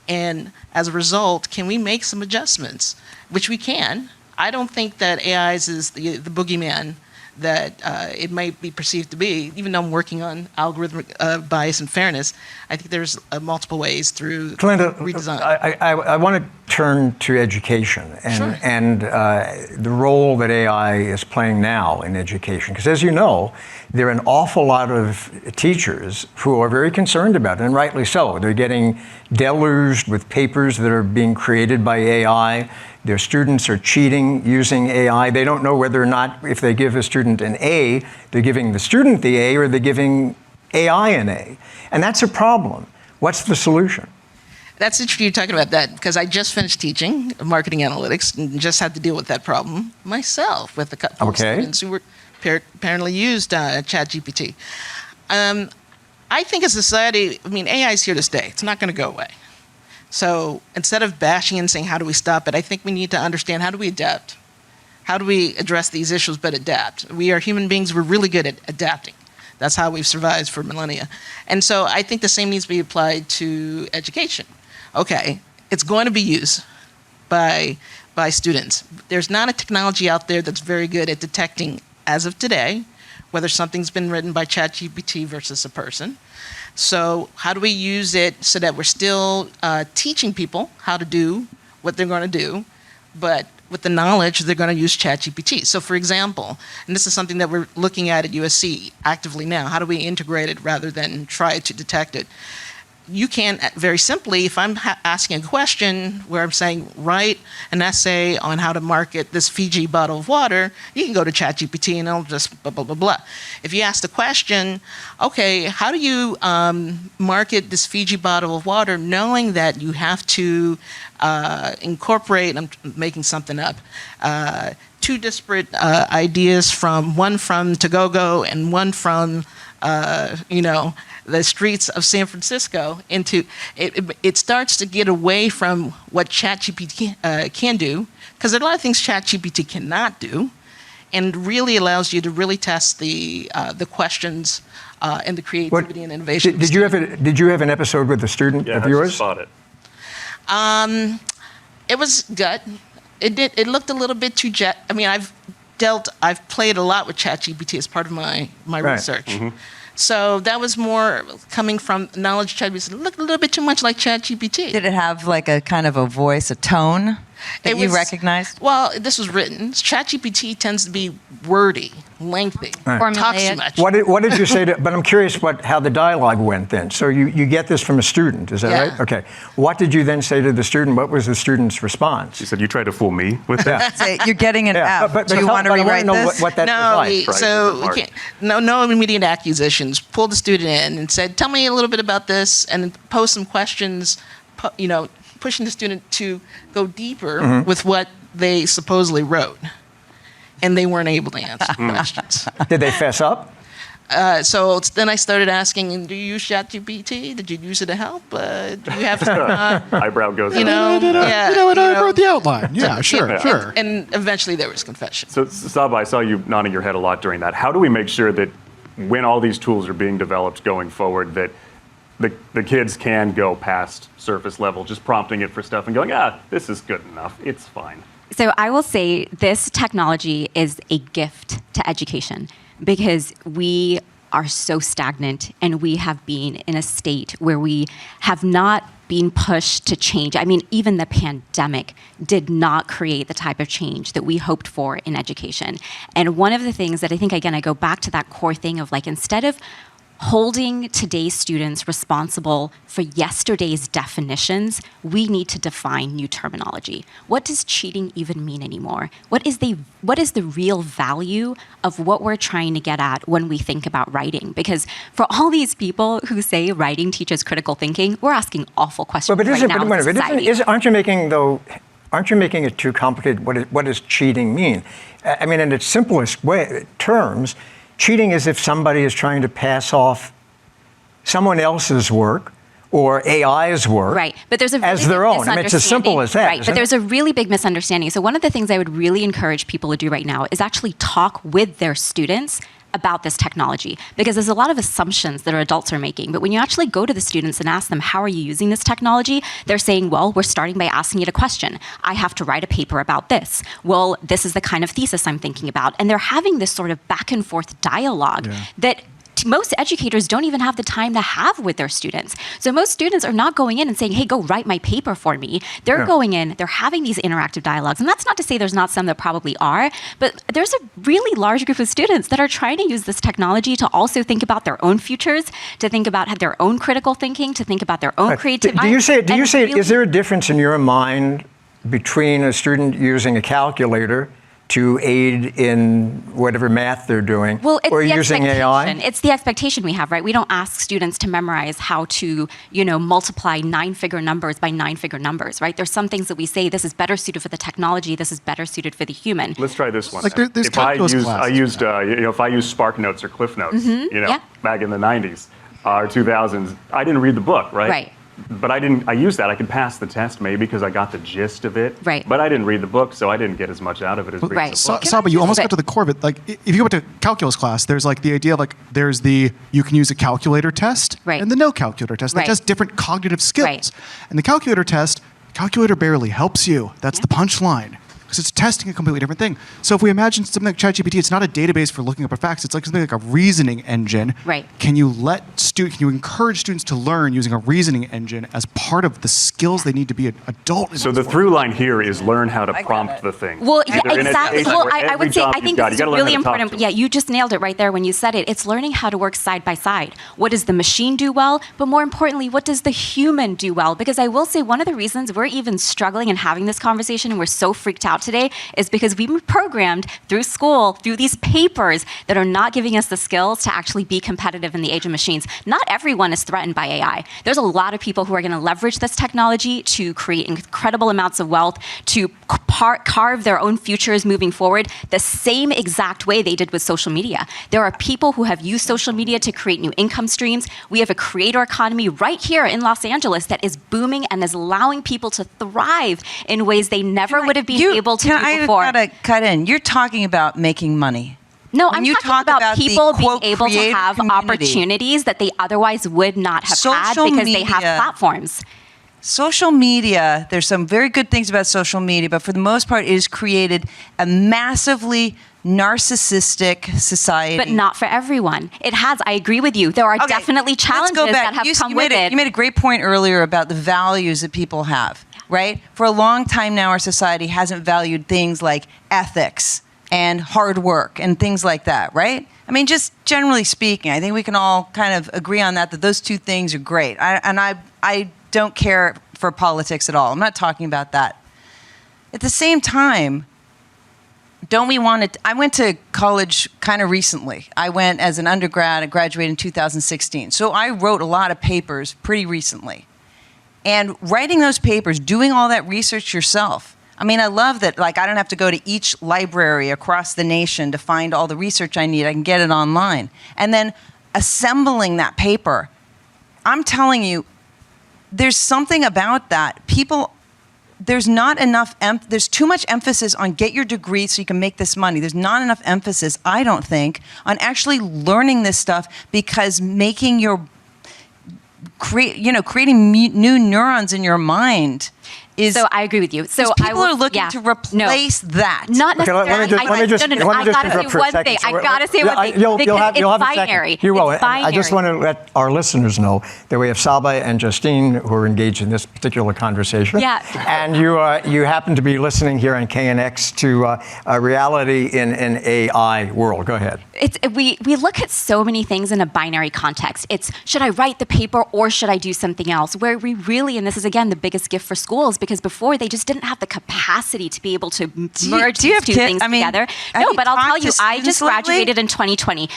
J: and as a result, can we make some adjustments? Which we can. I don't think that AI is the boogeyman that it might be perceived to be, even though I'm working on algorithmic bias and fairness. I think there's multiple ways through
D: Kalinda,
J: redesign.
D: I want to turn to education and the role that AI is playing now in education. Because as you know, there are an awful lot of teachers who are very concerned about it, and rightly so. They're getting deluged with papers that are being created by AI. Their students are cheating using AI. They don't know whether or not, if they give a student an A, they're giving the student the A or they're giving AI an A. And that's a problem. What's the solution?
J: That's interesting you're talking about that, because I just finished teaching marketing analytics and just had to deal with that problem myself with a couple of students who were apparently used ChatGPT. I think as a society, AI is here to stay. It's not going to go away. So instead of bashing and saying, how do we stop it? I think we need to understand, how do we adapt? How do we address these issues but adapt? We are human beings. We're really good at adapting. That's how we've survived for millennia. And so I think the same needs to be applied to education. Okay, it's going to be used by students. There's not a technology out there that's very good at detecting, as of today, whether something's been written by ChatGPT versus a person. So how do we use it so that we're still teaching people how to do what they're going to do, but with the knowledge they're going to use ChatGPT? So for example, and this is something that we're looking at USC actively now, how do we integrate it rather than try to detect it? You can very simply, if I'm asking a question where I'm saying, write an essay on how to market this Fiji bottle of water, you can go to ChatGPT and it'll just blah, blah, blah, blah. If you ask the question, okay, how do you market this Fiji bottle of water knowing that you have to incorporate, I'm making something up, two disparate ideas one from Togogo and one from, the streets of San Francisco into it starts to get away from what ChatGPT can do, because there are a lot of things ChatGPT cannot do, and really allows you to really test the questions and the creativity and innovation.
D: Did you have an episode with a student of yours?
C: Yeah, I just spot it.
J: It was gut. It looked a little bit too I mean, I've played a lot with ChatGPT as part of my research. Mm-hmm. So that was more coming from knowledge. ChatGPT looked a little bit too much like ChatGPT.
F: Did it have like a kind of a voice, a tone that you recognized?
J: Well, this was written. ChatGPT tends to be wordy, lengthy, talks too much.
D: What did you say but I'm curious how the dialogue went then. So you get this from a student, is that right? Okay. What did you then say to the student? What was the student's response?
C: She said, you tried to fool me with that?
F: Say, you're getting an F.
D: But
F: Do you want to rewrite this?
D: What that was like.
J: So we can't, no immediate accusations. Pulled the student in and said, tell me a little bit about this, and pose some questions, pushing the student to go deeper with what they supposedly wrote. And they weren't able to answer questions.
D: Did they fess up?
J: So then I started asking, do you use ChatGPT? Did you use it to help? Do you have
C: eyebrow goes up.
E: I wrote the outline. Yeah, sure.
J: And eventually there was confession.
C: So Saba, I saw you nodding your head a lot during that. How do we make sure that when all these tools are being developed going forward, that the kids can go past surface level, just prompting it for stuff and going, this is good enough, it's fine?
H: So I will say this technology is a gift to education, because we are so stagnant and we have been in a state where we have not been pushed to change. I mean, even the pandemic did not create the type of change that we hoped for in education. And one of the things that I think, again, I go back to that core thing of like, instead of holding today's students responsible for yesterday's definitions, we need to define new terminology. What does cheating even mean anymore? What is the real value of what we're trying to get at when we think about writing? Because for all these people who say writing teaches critical thinking, we're asking awful questions
D: Aren't you making it too complicated? What does cheating mean? I mean, in its simplest terms, cheating is if somebody is trying to pass off someone else's work or AI's work,
H: right? But there's a really
D: as their own. I mean, it's as simple as that.
H: Right, but there's a really big misunderstanding. So one of the things I would really encourage people to do right now is actually talk with their students about this technology, because there's a lot of assumptions that our adults are making. But when you actually go to the students and ask them, how are you using this technology? They're saying, well, we're starting by asking it a question. I have to write a paper about this. Well, this is the kind of thesis I'm thinking about. And they're having this sort of back and forth dialogue that most educators don't even have the time to have with their students. So most students are not going in and saying, hey, go write my paper for me. They're going in, they're having these interactive dialogues. And that's not to say there's not some that probably are, but there's a really large group of students that are trying to use this technology to also think about their own futures, to think about their own critical thinking, to think about their own creativity.
D: Do you say, is there a difference in your mind between a student using a calculator to aid in whatever math they're doing, or using AI?
H: It's the expectation we have, right? We don't ask students to memorize how to, multiply 9-figure numbers by 9-figure numbers, right? There's some things that we say, this is better suited for the technology, this is better suited for the human.
C: Let's try this one.
E: Like if I
C: use Spark Notes or Cliff Notes, back in the 90s or 2000s, I didn't read the book, right?
H: Right.
C: but I didn't. I used that. I could pass the test maybe because I got the gist of it.
H: Right.
C: But I didn't read the book, so I didn't get as much out of it as reading
H: Right.
C: the book.
E: Saba, you almost got to the core of it. Like, if you go to calculus class, there's like the idea of like, there's the, you can use a calculator test
H: Right.
E: and the no calculator test. That
H: Right.
E: tests different cognitive skills.
H: Right.
E: And the calculator test, calculator barely helps you. That's the punchline. Because it's testing a completely different thing. So if we imagine something like ChatGPT, it's not a database for looking up facts. It's like something like a reasoning engine.
H: Right.
E: Can you encourage students to learn using a reasoning engine as part of the skills they need to be an adult?
C: So the through line here is learn how to prompt the thing.
H: Well, yeah,
C: Either in
H: exactly.
C: education
H: Well,
C: or
H: I
C: every
H: would say,
C: job
H: I think
C: you've got,
H: this is
C: you gotta learn
H: really
C: how to talk
H: important.
C: to
H: Yeah,
C: them.
H: you just nailed it right there when you said it. It's learning how to work side by side. What does the machine do well? But more importantly, what does the human do well? Because I will say one of the reasons we're even struggling and having this conversation and we're so freaked out today is because we've been programmed through school, through these papers that are not giving us the skills to actually be competitive in the age of machines. Not everyone is threatened by AI. There's a lot of people who are going to leverage this technology to create incredible amounts of wealth, to carve their own futures moving forward the same exact way they did with social media. There are people who have used social media to create new income streams. We have a creator economy right here in Los Angeles that is booming and is allowing people to thrive in ways they never would have been able to do before.
F: I gotta cut in. You're talking about making money.
H: No,
F: When
H: I'm
F: you
H: talking
F: talk
H: about
F: the,
H: people being
F: quote,
H: able to
F: creative
H: have
F: community,
H: opportunities that they otherwise would not have had
F: Social
H: because they have
F: media-
H: platforms.
F: Social media, there's some very good things about social media, but for the most part, it has created a massively narcissistic society.
H: But not for everyone. It has. I agree with you. There are
F: Okay,
H: definitely challenges
F: let's go back.
H: that have come
F: You
H: with it.
F: You made a great point earlier about the values that people have, right? For a long time now, our society hasn't valued things like ethics and hard work and things like that, right? I mean, just generally speaking, I think we can all kind of agree on that those two things are great. I don't care for politics at all. I'm not talking about that. At the same time, don't we want to... I went to college kind of recently. I went as an undergrad. I graduated in 2016. So I wrote a lot of papers pretty recently. And writing those papers, doing all that research yourself, I mean, I love that, like, I don't have to go to each library across the nation to find all the research I need. I can get it online. And then assembling that paper, I'm telling you, there's something about that. People, there's not enough, there's too much emphasis on get your degree so you can make this money. There's not enough emphasis, I don't think, on actually learning this stuff, because making your, creating new neurons in your mind is...
H: So I agree with you. So
F: people are looking to replace that.
H: Not necessarily.
D: Let me just
H: I gotta
D: interrupt
H: say
D: for a
H: one
D: second.
H: thing.
D: So
H: I gotta say one thing.
D: You'll have
H: It's
D: a
H: binary.
D: second. You will.
H: It's
D: I just want
H: binary.
D: to let our listeners know that we have Saba and Justine who are engaged in this particular conversation.
H: Yeah.
D: And you happen to be listening here on KNX to a reality in an AI world. Go ahead.
H: We look at so many things in a binary context. It's, should I write the paper or should I do something else? Where we really, and this is again the biggest gift for schools, because before they just didn't have the capacity to be able to merge these two things together. No, but I'll tell you, I just graduated in 2020.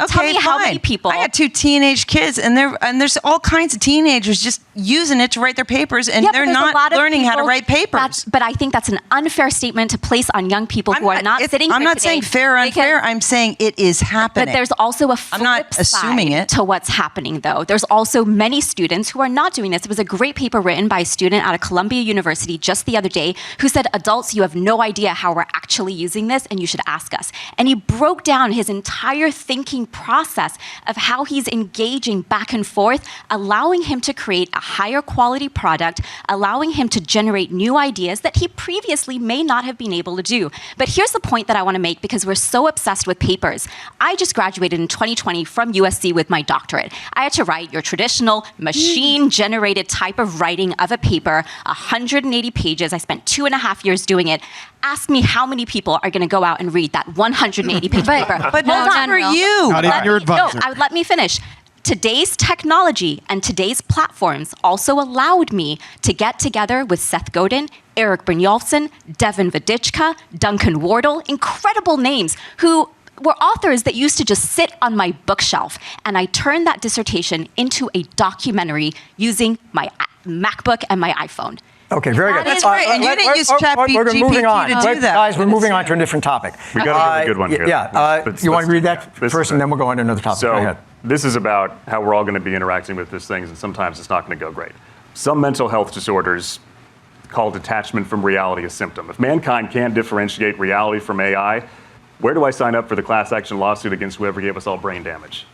H: Tell me how many people.
F: I got 2 teenage kids, and there's all kinds of teenagers just using it to write their papers, and they're not learning how to write papers.
H: But I think that's an unfair statement to place on young people who are not sitting here
F: I'm not
H: today,
F: saying fair or unfair. I'm saying it is happening.
H: But there's also a flip
F: I'm not assuming
H: side
F: it.
H: to what's happening, though. There's also many students who are not doing this. It was a great paper written by a student out of Columbia University just the other day who said, adults, you have no idea how we're actually using this, and you should ask us. And he broke down his entire thinking process of how he's engaging back and forth, allowing him to create a higher quality product, allowing him to generate new ideas that he previously may not have been able to do. But here's the point that I want to make, because we're so obsessed with papers. I just graduated in 2020 from USC with my doctorate. I had to write your traditional machine-generated type of writing of a paper, 180 pages. I spent 2.5 years doing it. Ask me how many people are going to go out and read that 180-page paper.
F: But not for you.
E: Not even your advisor.
H: Let me finish. Today's technology and today's platforms also allowed me to get together with Seth Godin, Eric Brynjolfsson, Devin Vadichka, Duncan Wardle, incredible names who were authors that used to just sit on my bookshelf. And I turned that dissertation into a documentary using my MacBook and my iPhone.
D: Okay, very good.
F: That's right, and you didn't use ChatGPT
D: moving on.
F: to do that.
D: Guys, we're moving on to a different topic.
C: We got a good one here.
D: You want to read that first, and then we'll go on to another topic.
C: So
D: Go ahead.
C: this is about how we're all going to be interacting with these things, and sometimes it's not going to go great. some mental health disorders call detachment from reality a symptom. If mankind can't differentiate reality from AI, where do I sign up for the class action lawsuit against whoever gave us all brain damage?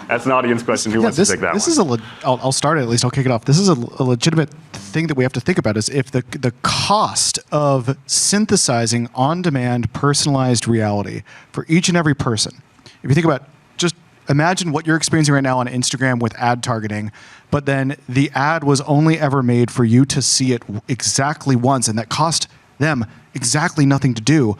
C: That's an audience question. Who wants to take that one?
E: I'll start it, at least I'll kick it off. This is a legitimate thing that we have to think about, is if the cost of synthesizing on-demand personalized reality for each and every person, if you think about, just imagine what you're experiencing right now on Instagram with ad targeting, but then the ad was only ever made for you to see it exactly once, and that cost them exactly nothing to do.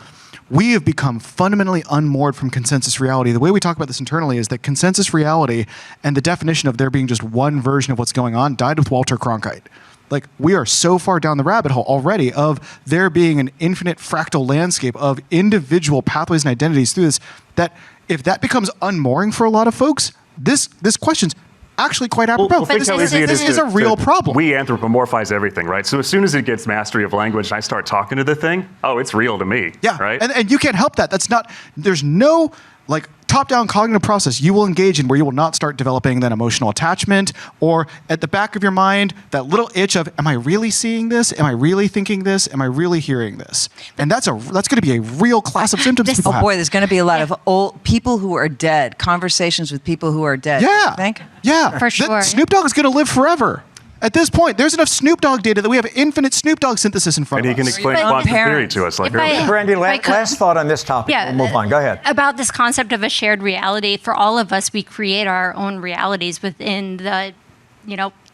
E: We have become fundamentally unmoored from consensus reality. The way we talk about this internally is that consensus reality and the definition of there being just one version of what's going on died with Walter Cronkite. Like, we are so far down the rabbit hole already of there being an infinite fractal landscape of individual pathways and identities through this, that if that becomes unmooring for a lot of folks, this question's actually quite apropos.
C: Well, think how easy it
E: this is a real problem.
C: We anthropomorphize everything, right? So as soon as it gets mastery of language and I start talking to the thing, oh, it's real to me.
E: Yeah,
C: right?
E: And you can't help that. That's not, there's no like top-down cognitive process you will engage in where you will not start developing that emotional attachment, or at the back of your mind, that little itch of, am I really seeing this? Am I really thinking this? Am I really hearing this? And that's going to be a real class of symptoms people have.
F: Oh boy, there's going to be a lot of old people who are dead, conversations with people who are dead.
E: Yeah.
F: You think?
E: Yeah.
I: For sure.
E: Snoop Dogg is going to live forever. At this point, there's enough Snoop Dogg data that we have infinite Snoop Dogg synthesis in front
C: And
E: of
C: he
E: us.
C: can explain
I: But
C: quantum theory
F: parents-
C: to us like
I: If I-
C: earlier.
D: Brandie,
I: I could-
D: last thought on this topic.
I: Yeah,
D: We'll move on. Go ahead.
I: About this concept of a shared reality, for all of us, we create our own realities within the,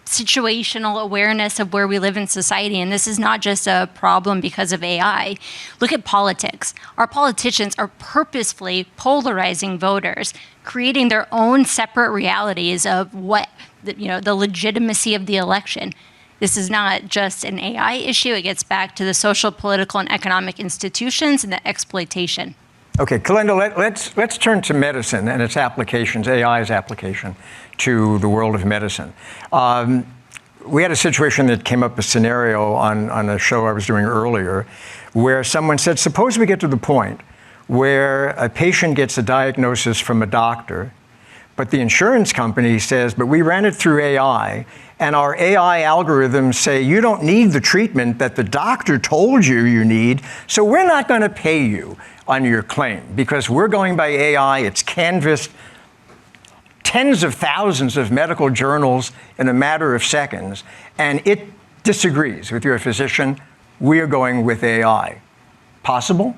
I: situational awareness of where we live in society. And this is not just a problem because of AI. Look at politics. Our politicians are purposefully polarizing voters, creating their own separate realities of what, the legitimacy of the election. This is not just an AI issue. It gets back to the social, political, and economic institutions and the exploitation.
D: Okay, Kalinda, let's turn to medicine and its applications, AI's application to the world of medicine. We had a situation that came up, a scenario on a show I was doing earlier, where someone said, suppose we get to the point where a patient gets a diagnosis from a doctor, but the insurance company says, but we ran it through AI, and our AI algorithms say you don't need the treatment that the doctor told you you need, so we're not going to pay you on your claim because we're going by AI. It's canvassed tens of thousands of medical journals in a matter of seconds, and it disagrees with your physician. We are going with AI. Possible?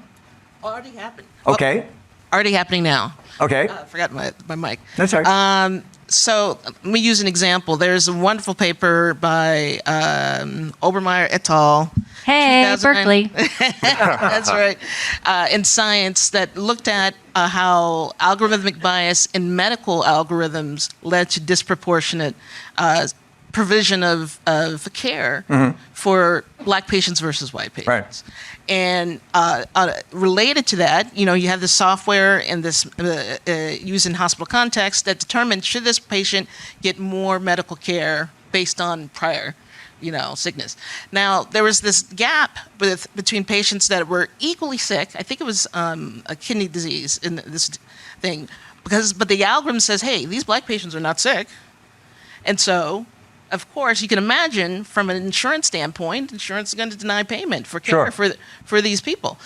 J: Already happened.
D: Okay.
J: Already happening now.
D: Okay.
J: I forgot my mic.
D: That's all right.
J: So let me use an example. There's a wonderful paper by Obermeyer et al.
I: Hey,
J: 2009.
I: Berkeley.
J: That's right. In Science that looked at how algorithmic bias in medical algorithms led to disproportionate provision of care for black patients versus white patients.
D: Right.
J: And related to that, you have this software and this used in hospital context that determines should this patient get more medical care based on prior, sickness. Now, there was this gap between patients that were equally sick. I think it was a kidney disease in this thing, but the algorithm says, hey, these black patients are not sick, and so. Of course, you can imagine from an insurance standpoint, insurance is going to deny payment for care for these people.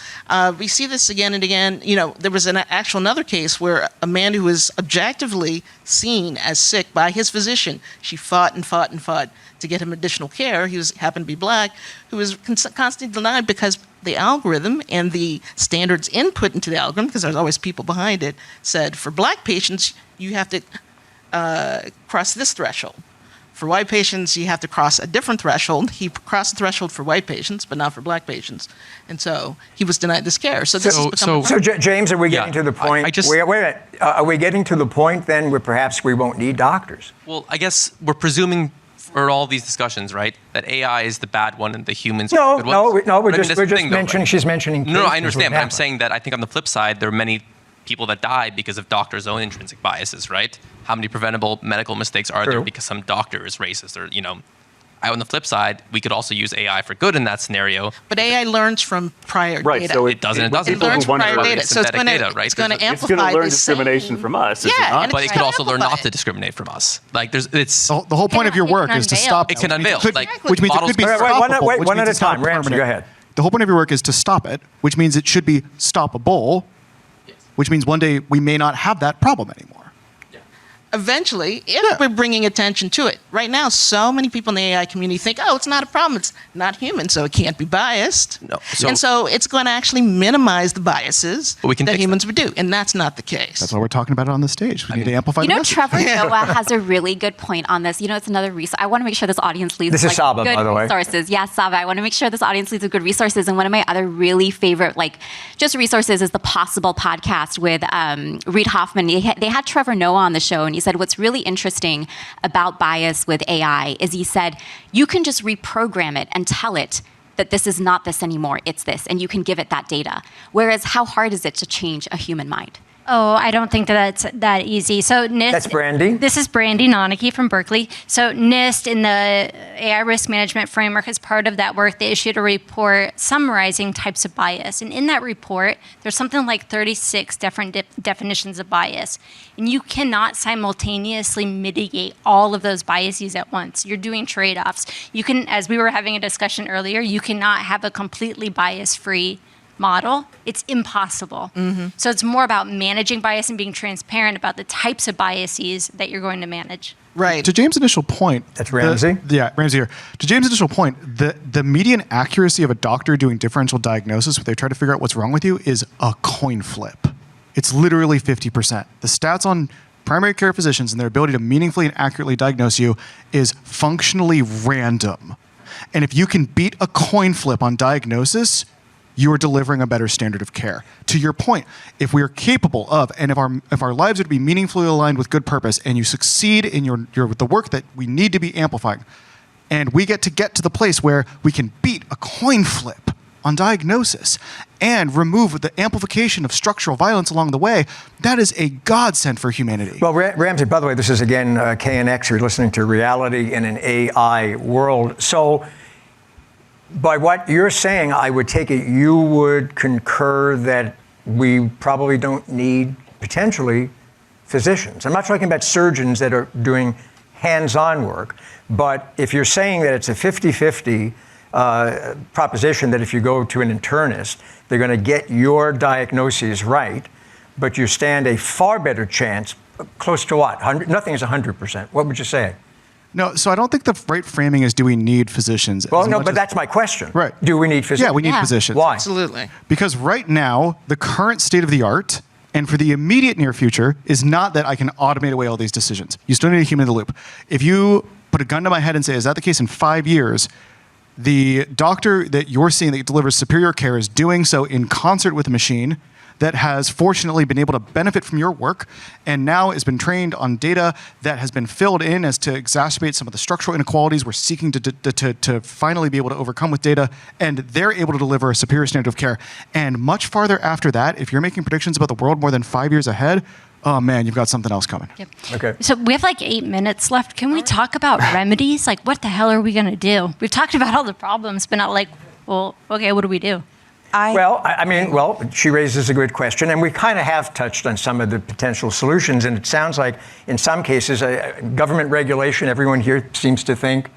J: We see this again and again. There was another case where a man who was objectively seen as sick by his physician, she fought and fought and fought to get him additional care. He happened to be black, who was constantly denied because the algorithm and the standards input into the algorithm, because there's always people behind it, said for black patients, you have to cross this threshold. For white patients, you have to cross a different threshold. He crossed the threshold for white patients, but not for black patients. And so he was denied this care. So
D: James, are we getting to the point? Wait a minute. Are we getting to the point then where perhaps we won't need doctors?
G: Well, I guess we're presuming for all these discussions, right, that AI is the bad one and the humans
D: No,
G: are the good ones.
D: we're just mentioning, she's mentioning.
G: No, I understand, but I'm saying that I think on the flip side, there are many people that die because of doctors' own intrinsic biases, right? How many preventable medical mistakes are there because some doctor is racist or, On the flip side, we could also use AI for good in that scenario.
J: But AI learns from prior
C: Right,
J: data.
C: so
G: It doesn't. It doesn't.
J: It learns from prior data, so it's
G: synthetic
J: going
G: data, right?
J: to
G: There's
J: amplify.
C: It's going to learn
J: the
C: discrimination
J: same-
C: from us, is it
J: Yeah,
C: not?
J: and
G: But it could also learn
J: amplify
G: not to
J: it.
G: discriminate from us. Like it's
E: The whole point of your
I: It
E: work
I: can
E: is to
I: unveil.
E: stop.
G: It can
E: that, which means
G: unveil.
E: it could-
G: Like,
E: which means it
G: models
E: could be
G: can-
D: Wait, one
E: stoppable,
D: at-
E: which
D: one
E: means
D: at a
E: it's not
D: time. Ramsay,
E: permanent.
D: go ahead.
E: The whole point of your work is to stop it, which means it should be stoppable, which means one day we may not have that problem anymore.
J: Eventually, if we're bringing attention to it. Right now, so many people in the AI community think, oh, it's not a problem. It's not human, so it can't be biased.
G: No.
J: And so it's going to actually minimize the biases
G: But we can
J: that
G: fix
J: humans would do. And that's not the case.
E: That's why we're talking about it on the stage. We need to amplify
H: You
E: the
H: know,
E: message.
H: Trevor Noah has a really good point on this. You know, it's another resource. I want to make sure this audience leads
D: This
H: with
D: is Saba,
H: good
D: by the way.
H: resources. Yes, Saba. I want to make sure this audience leads with good resources. And one of my other really favorite, just resources is the Possible podcast with Reid Hoffman. They had Trevor Noah on the show, and he said what's really interesting about bias with AI is he said you can just reprogram it and tell it that this is not this anymore, it's this, and you can give it that data. Whereas how hard is it to change a human mind?
I: Oh, I don't think that's that easy. So NIST.
D: That's Brandie.
I: This is Brandie Nonnecke from Berkeley. So NIST in the AI risk management framework, as part of that work, they issued a report summarizing types of bias. And in that report, there's something like 36 different definitions of bias. And you cannot simultaneously mitigate all of those biases at once. You're doing trade-offs. You can, as we were having a discussion earlier, you cannot have a completely bias-free model. It's impossible. So it's more about managing bias and being transparent about the types of biases that you're going to manage.
J: Right.
E: To James' initial point,
D: That's Ramsay?
E: Ramsay here. To James' initial point, the median accuracy of a doctor doing differential diagnosis, where they try to figure out what's wrong with you, is a coin flip. It's literally 50%. The stats on primary care physicians and their ability to meaningfully and accurately diagnose you is functionally random. And if you can beat a coin flip on diagnosis, you are delivering a better standard of care. To your point, if we are capable of, and if our lives are to be meaningfully aligned with good purpose, and you succeed in the work that we need to be amplifying, and we get to the place where we can beat a coin flip on diagnosis and remove the amplification of structural violence along the way, that is a godsend for humanity.
D: Well, Ramsay, by the way, this is again KNX. You're listening to Reality in an AI World. So, by what you're saying, I would take it you would concur that we probably don't need, potentially, physicians. I'm not talking about surgeons that are doing hands-on work, but if you're saying that it's a 50-50 proposition that if you go to an internist, they're going to get your diagnoses right, but you stand a far better chance, close to what? Nothing is 100%. What would you say?
E: No, so I don't think the right framing is, do we need physicians?
D: Well, no, but that's my question.
E: Right.
D: Do we need physicians?
E: Yeah, we need physicians.
D: Why?
J: Absolutely.
E: Because right now, the current state of the art, and for the immediate near future, is not that I can automate away all these decisions. You still need a human in the loop. If you put a gun to my head and say, is that the case in 5 years? The doctor that you're seeing that delivers superior care is doing so in concert with a machine that has fortunately been able to benefit from your work and now has been trained on data that has been filled in as to exacerbate some of the structural inequalities we're seeking to finally be able to overcome with data, and they're able to deliver a superior standard of care. And much farther after that, if you're making predictions about the world more than 5 years ahead, oh man, you've got something else coming.
I: Yep.
D: Okay.
I: So we have like 8 minutes left. Can we talk about remedies? Like, what the hell are we going to do? We've talked about all the problems, but not like, well, okay, what do we do?
D: Well, she raises a good question, and we kind of have touched on some of the potential solutions, and it sounds like in some cases, government regulation, everyone here seems to think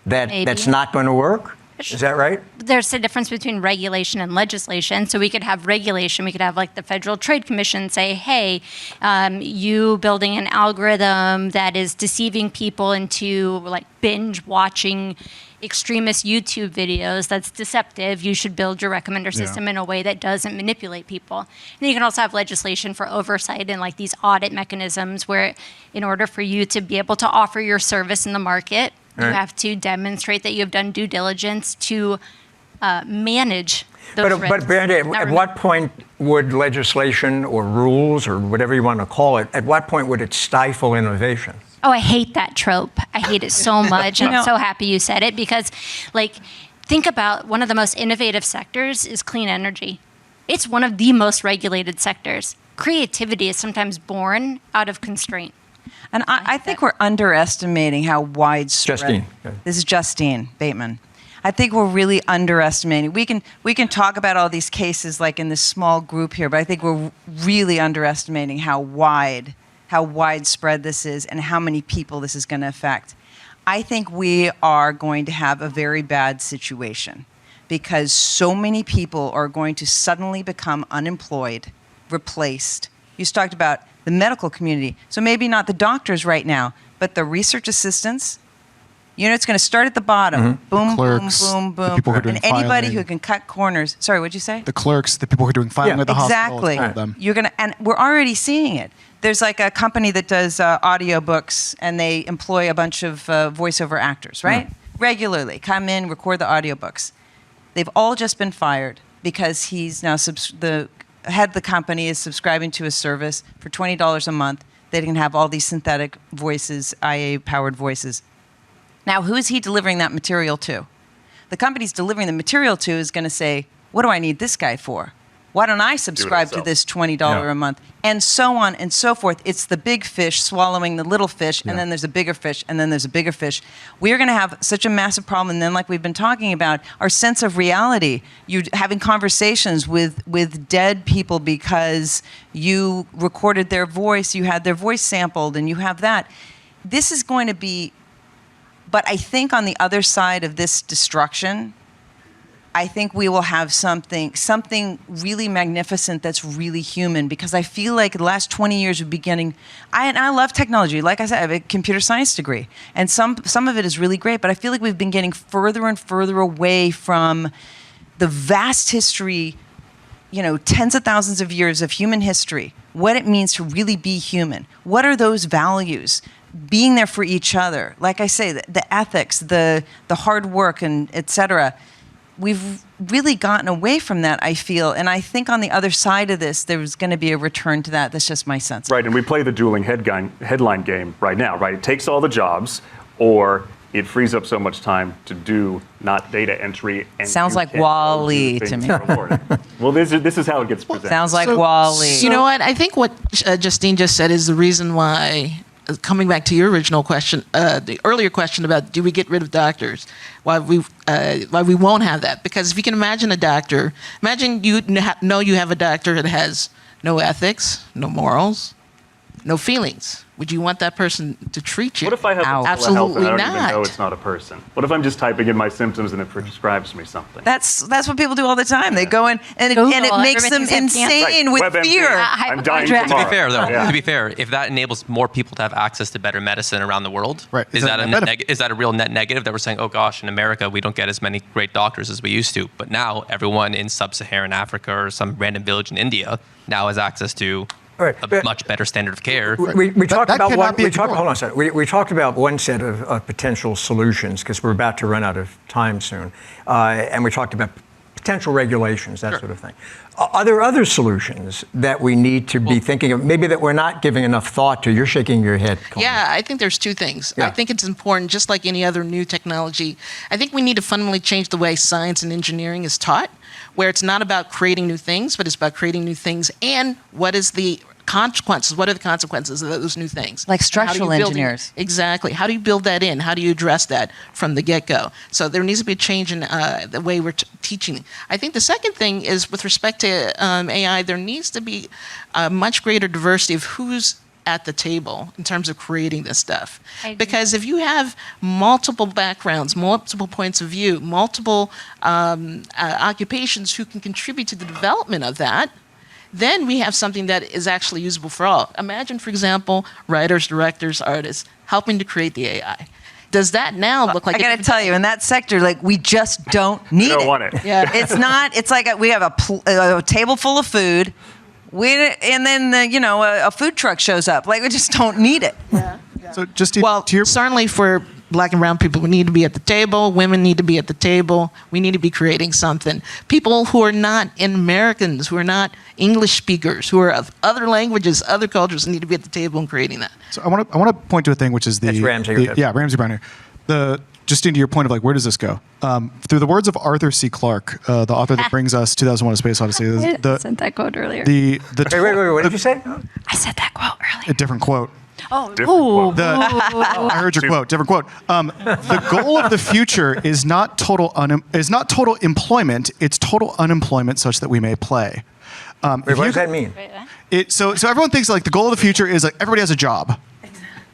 D: that
I: Maybe.
D: that's not going to work. Is that right?
I: There's a difference between regulation and legislation. So we could have regulation. We could have like the Federal Trade Commission say, hey, you building an algorithm that is deceiving people into like binge watching extremist YouTube videos that's deceptive, you should build your recommender system in a way that doesn't manipulate people. And then you can also have legislation for oversight and like these audit mechanisms where in order for you to be able to offer your service in the market, you have to demonstrate that you have done due diligence to manage those risks.
D: But Brandie, at what point would legislation or rules or whatever you want to call it, at what point would it stifle innovation?
I: Oh, I hate that trope. I hate it so much. I'm so happy you said it because, like, think about one of the most innovative sectors is clean energy. It's one of the most regulated sectors. Creativity is sometimes born out of constraint.
F: And I think we're underestimating how widespread.
D: Justine.
F: This is Justine Bateman. I think we're really underestimating. We can talk about all these cases like in this small group here, but I think we're really underestimating how widespread this is and how many people this is going to affect. I think we are going to have a very bad situation because so many people are going to suddenly become unemployed, replaced. You talked about the medical community. So maybe not the doctors right now, but the research assistants. You know, it's going to start at the bottom. Boom,
E: Clerks,
F: boom, boom,
E: the
F: boom.
E: people who are doing
F: And anybody
E: filing.
F: who can cut corners. Sorry, what'd you say?
E: The clerks, the people who are doing filing at the hospital.
F: Exactly.
E: All of them.
F: You're gonna, and we're already seeing it. There's like a company that does audiobooks, and they employ a bunch of voiceover actors, right? Regularly, come in, record the audiobooks. They've all just been fired because he's now the head of the company is subscribing to a service for $20 a month. They can have all these synthetic voices, IA-powered voices. Now, who is he delivering that material to? The company's delivering the material to is going to say, what do I need this guy for? Why don't I subscribe to this $20 a month? And so on and so forth. It's the big fish swallowing the little fish, and then there's a bigger fish, and then there's a bigger fish. We're going to have such a massive problem. And then, like we've been talking about, our sense of reality. You're having conversations with dead people because you recorded their voice, you had their voice sampled, and you have that. This is going to be, but I think on the other side of this destruction, I think we will have something really magnificent that's really human, because I feel like the last 20 years of beginning, I love technology. Like I said, I have a computer science degree, and some of it is really great, but I feel like we've been getting further and further away from the vast history, tens of thousands of years of human history, what it means to really be human. What are those values? Being there for each other. Like I say, the ethics, the hard work, and et cetera. We've really gotten away from that, I feel. And I think on the other side of this, there's going to be a return to that. That's just my sense.
C: Right, and we play the dueling headline game right now, right? It takes all the jobs, or it frees up so much time to do not data entry. And
F: sounds like WALL-E to me.
C: Well, this is how it gets presented.
F: Sounds like WALL-E.
J: You know what? I think what Justine just said is the reason why, coming back to your original question, the earlier question about do we get rid of doctors, why we won't have that. Because if you can imagine a doctor, imagine you know you have a doctor that has no ethics, no morals, no feelings. Would you want that person to treat you?
C: What if I have a
J: Absolutely
C: health and I don't
J: not.
C: even know it's not a person? What if I'm just typing in my symptoms and it prescribes me something?
F: That's what people do all the time. They go in and it makes them insane with
C: WebMD.
F: fear.
C: I'm dying
G: To
C: tomorrow.
G: be fair, though,
C: Yeah.
G: to be fair, if that enables more people to have access to better medicine around the world,
E: Right.
G: is that a real net negative that we're saying, oh gosh, in America we don't get as many great doctors as we used to, but now everyone in sub-Saharan Africa or some random village in India now has access to a much better standard of care.
D: We talked
E: that
D: about
E: cannot
D: one.
E: be
D: Hold
E: ignored.
D: on a second. We talked about one set of potential solutions, because we're about to run out of time soon, and we talked about potential regulations, that sort of thing. Are there other solutions that we need to be thinking of? Maybe that we're not giving enough thought to. You're shaking your head. Colin.
J: Yeah, I think there's two things.
D: Yeah.
J: I think it's important, just like any other new technology. I think we need to fundamentally change the way science and engineering is taught, where it's not about creating new things, but it's about creating new things and what is the consequences. What are the consequences of those new things?
F: Like
J: How do
F: structural
J: you build
F: engineers.
J: Exactly. How do you build that in? How do you address that from the get-go? So there needs to be a change in the way we're teaching. I think the second thing is with respect to AI, there needs to be a much greater diversity of who's at the table in terms of creating this stuff. Because if you have multiple backgrounds, multiple points of view, multiple occupations who can contribute to the development of that, then we have something that is actually usable for all. Imagine, for example, writers, directors, artists helping to create the AI. Does that now look like?
F: I got to tell you, in that sector, like we just don't need
C: You don't want it.
J: Yeah.
F: It's not. It's like we have a table full of food, and then a food truck shows up. Like we just don't need it.
E: So just
J: Well,
E: to your
J: certainly for Black and brown people, we need to be at the table. Women need to be at the table. We need to be creating something. People who are not Americans, who are not English speakers, who are of other languages, other cultures, need to be at the table and creating that.
E: So I want to point to a thing, which is
D: That's Ramsay.
E: Ramsay Brown here. Justine, to your point of like, where does this go? Through the words of Arthur C. Clarke, the author that brings us 2001: A Space Odyssey.
H: I sent that quote earlier.
E: The
D: Wait. What did you say?
H: I said that quote earlier.
E: a different quote. I heard your quote. Different quote. The goal of the future is not total employment. It's total unemployment, such that we may play.
D: Wait, what does that mean?
E: So everyone thinks like the goal of the future is like everybody has a job.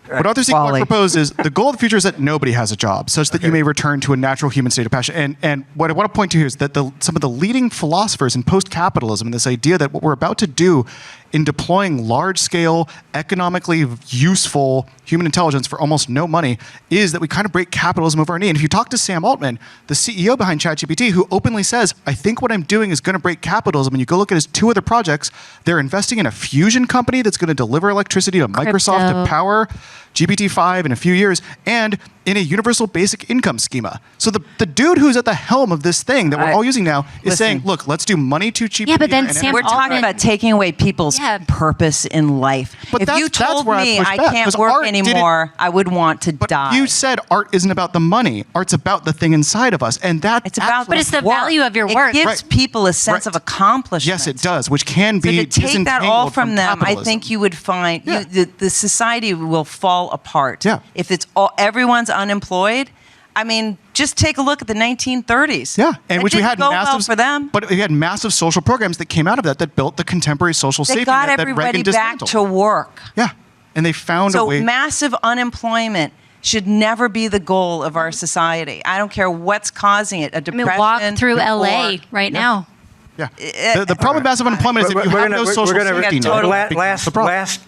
E: What Arthur C. Clarke proposed is the goal of the future is that nobody has a job, such that you may return to a natural human state of passion. And what I want to point to here is that some of the leading philosophers in post-capitalism, and this idea that what we're about to do in deploying large-scale, economically useful human intelligence for almost no money, is that we kind of break capitalism over our knee. And if you talk to Sam Altman, the CEO behind ChatGPT, who openly says, I think what I'm doing is going to break capitalism, and you go look at his 2 other projects, they're investing in a fusion company that's going to deliver electricity to Microsoft to power GPT-5 in a few years, and in a universal basic income schema. So the dude who's at the helm of this thing that we're all using now is saying, look, let's do money too cheap.
H: Yeah, but then Sam
F: we're talking about taking away people's purpose in life.
E: But
F: if you told me I can't work anymore, I would want to die.
E: You said art isn't about the money. Art's about the thing inside of us. And it's
I: about but it's the value of your work.
F: It gives people a sense of accomplishment.
E: Yes, it does, which can be
F: to take that all from them,
E: capitalism.
F: I think you would find the society will fall apart.
E: Yeah.
F: If it's everyone's unemployed, I mean, just take a look at the 1930s.
E: Yeah, and which we had
F: massive for them.
E: But we had massive social programs that came out of that built the contemporary social safety net that Reagan
F: everybody back
E: dismantled.
F: to work.
E: Yeah, and they found a way.
F: So massive unemployment should never be the goal of our society. I don't care what's causing it. A depression.
I: Walk through LA right now.
E: Yeah. The problem with massive unemployment is that you have no social safety net.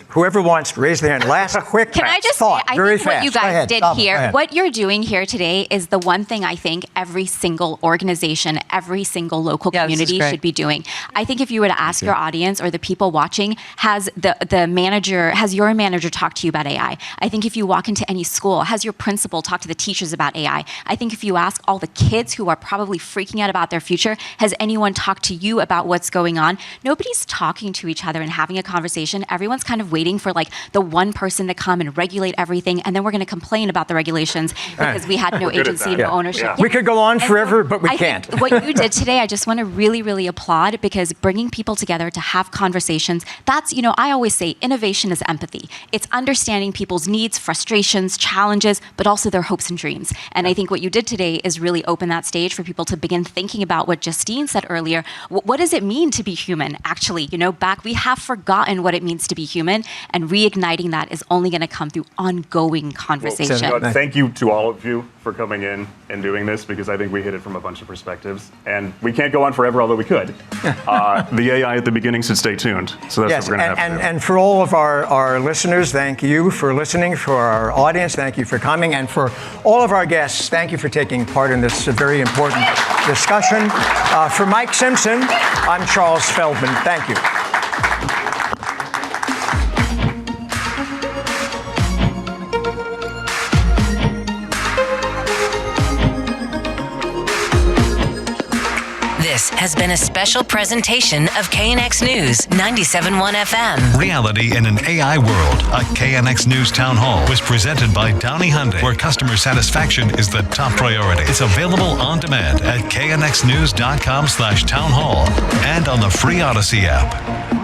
D: Whoever wants to raise their hand. Last quick
H: Can I just
D: thought,
H: say, I
D: very
H: think what
D: fast.
H: you
D: Go
H: guys
D: ahead.
H: did
D: Go
H: here,
D: ahead.
H: what you're doing here today is the one thing I think every single organization, every single local community should be doing. I think if you were to ask your audience or the people watching, has your manager talked to you about AI? I think if you walk into any school, has your principal talked to the teachers about AI? I think if you ask all the kids who are probably freaking out about their future, has anyone talked to you about what's going on? Nobody's talking to each other and having a conversation. Everyone's kind of waiting for like the one person to come and regulate everything, and then we're going to complain about the regulations because we had no agency, no ownership.
D: Yeah. We could go on forever, but we can't.
H: What you did today, I just want to really, really applaud, because bringing people together to have conversations, that's, I always say innovation is empathy. It's understanding people's needs, frustrations, challenges, but also their hopes and dreams. And I think what you did today is really open that stage for people to begin thinking about what Justine said earlier. What does it mean to be human? Actually, we have forgotten what it means to be human, and reigniting that is only going to come through ongoing conversation.
C: Well, thank you to all of you for coming in and doing this, because I think we hit it from a bunch of perspectives. And we can't go on forever, although we could. The AI at the beginning should stay tuned. So that's what we're going to have to do.
D: And for all of our listeners, thank you for listening. For our audience, thank you for coming. And for all of our guests, thank you for taking part in this very important discussion. For Mike Simpson, I'm Charles Feldman. Thank you.
A: This has been a special presentation of KNX News 97.1 FM.
B: Reality in an AI world. A KNX News Town Hall was presented by Downey Hyundai, where customer satisfaction is the top priority. It's available on demand at knxnews.com/townhall and on the free Audacy app.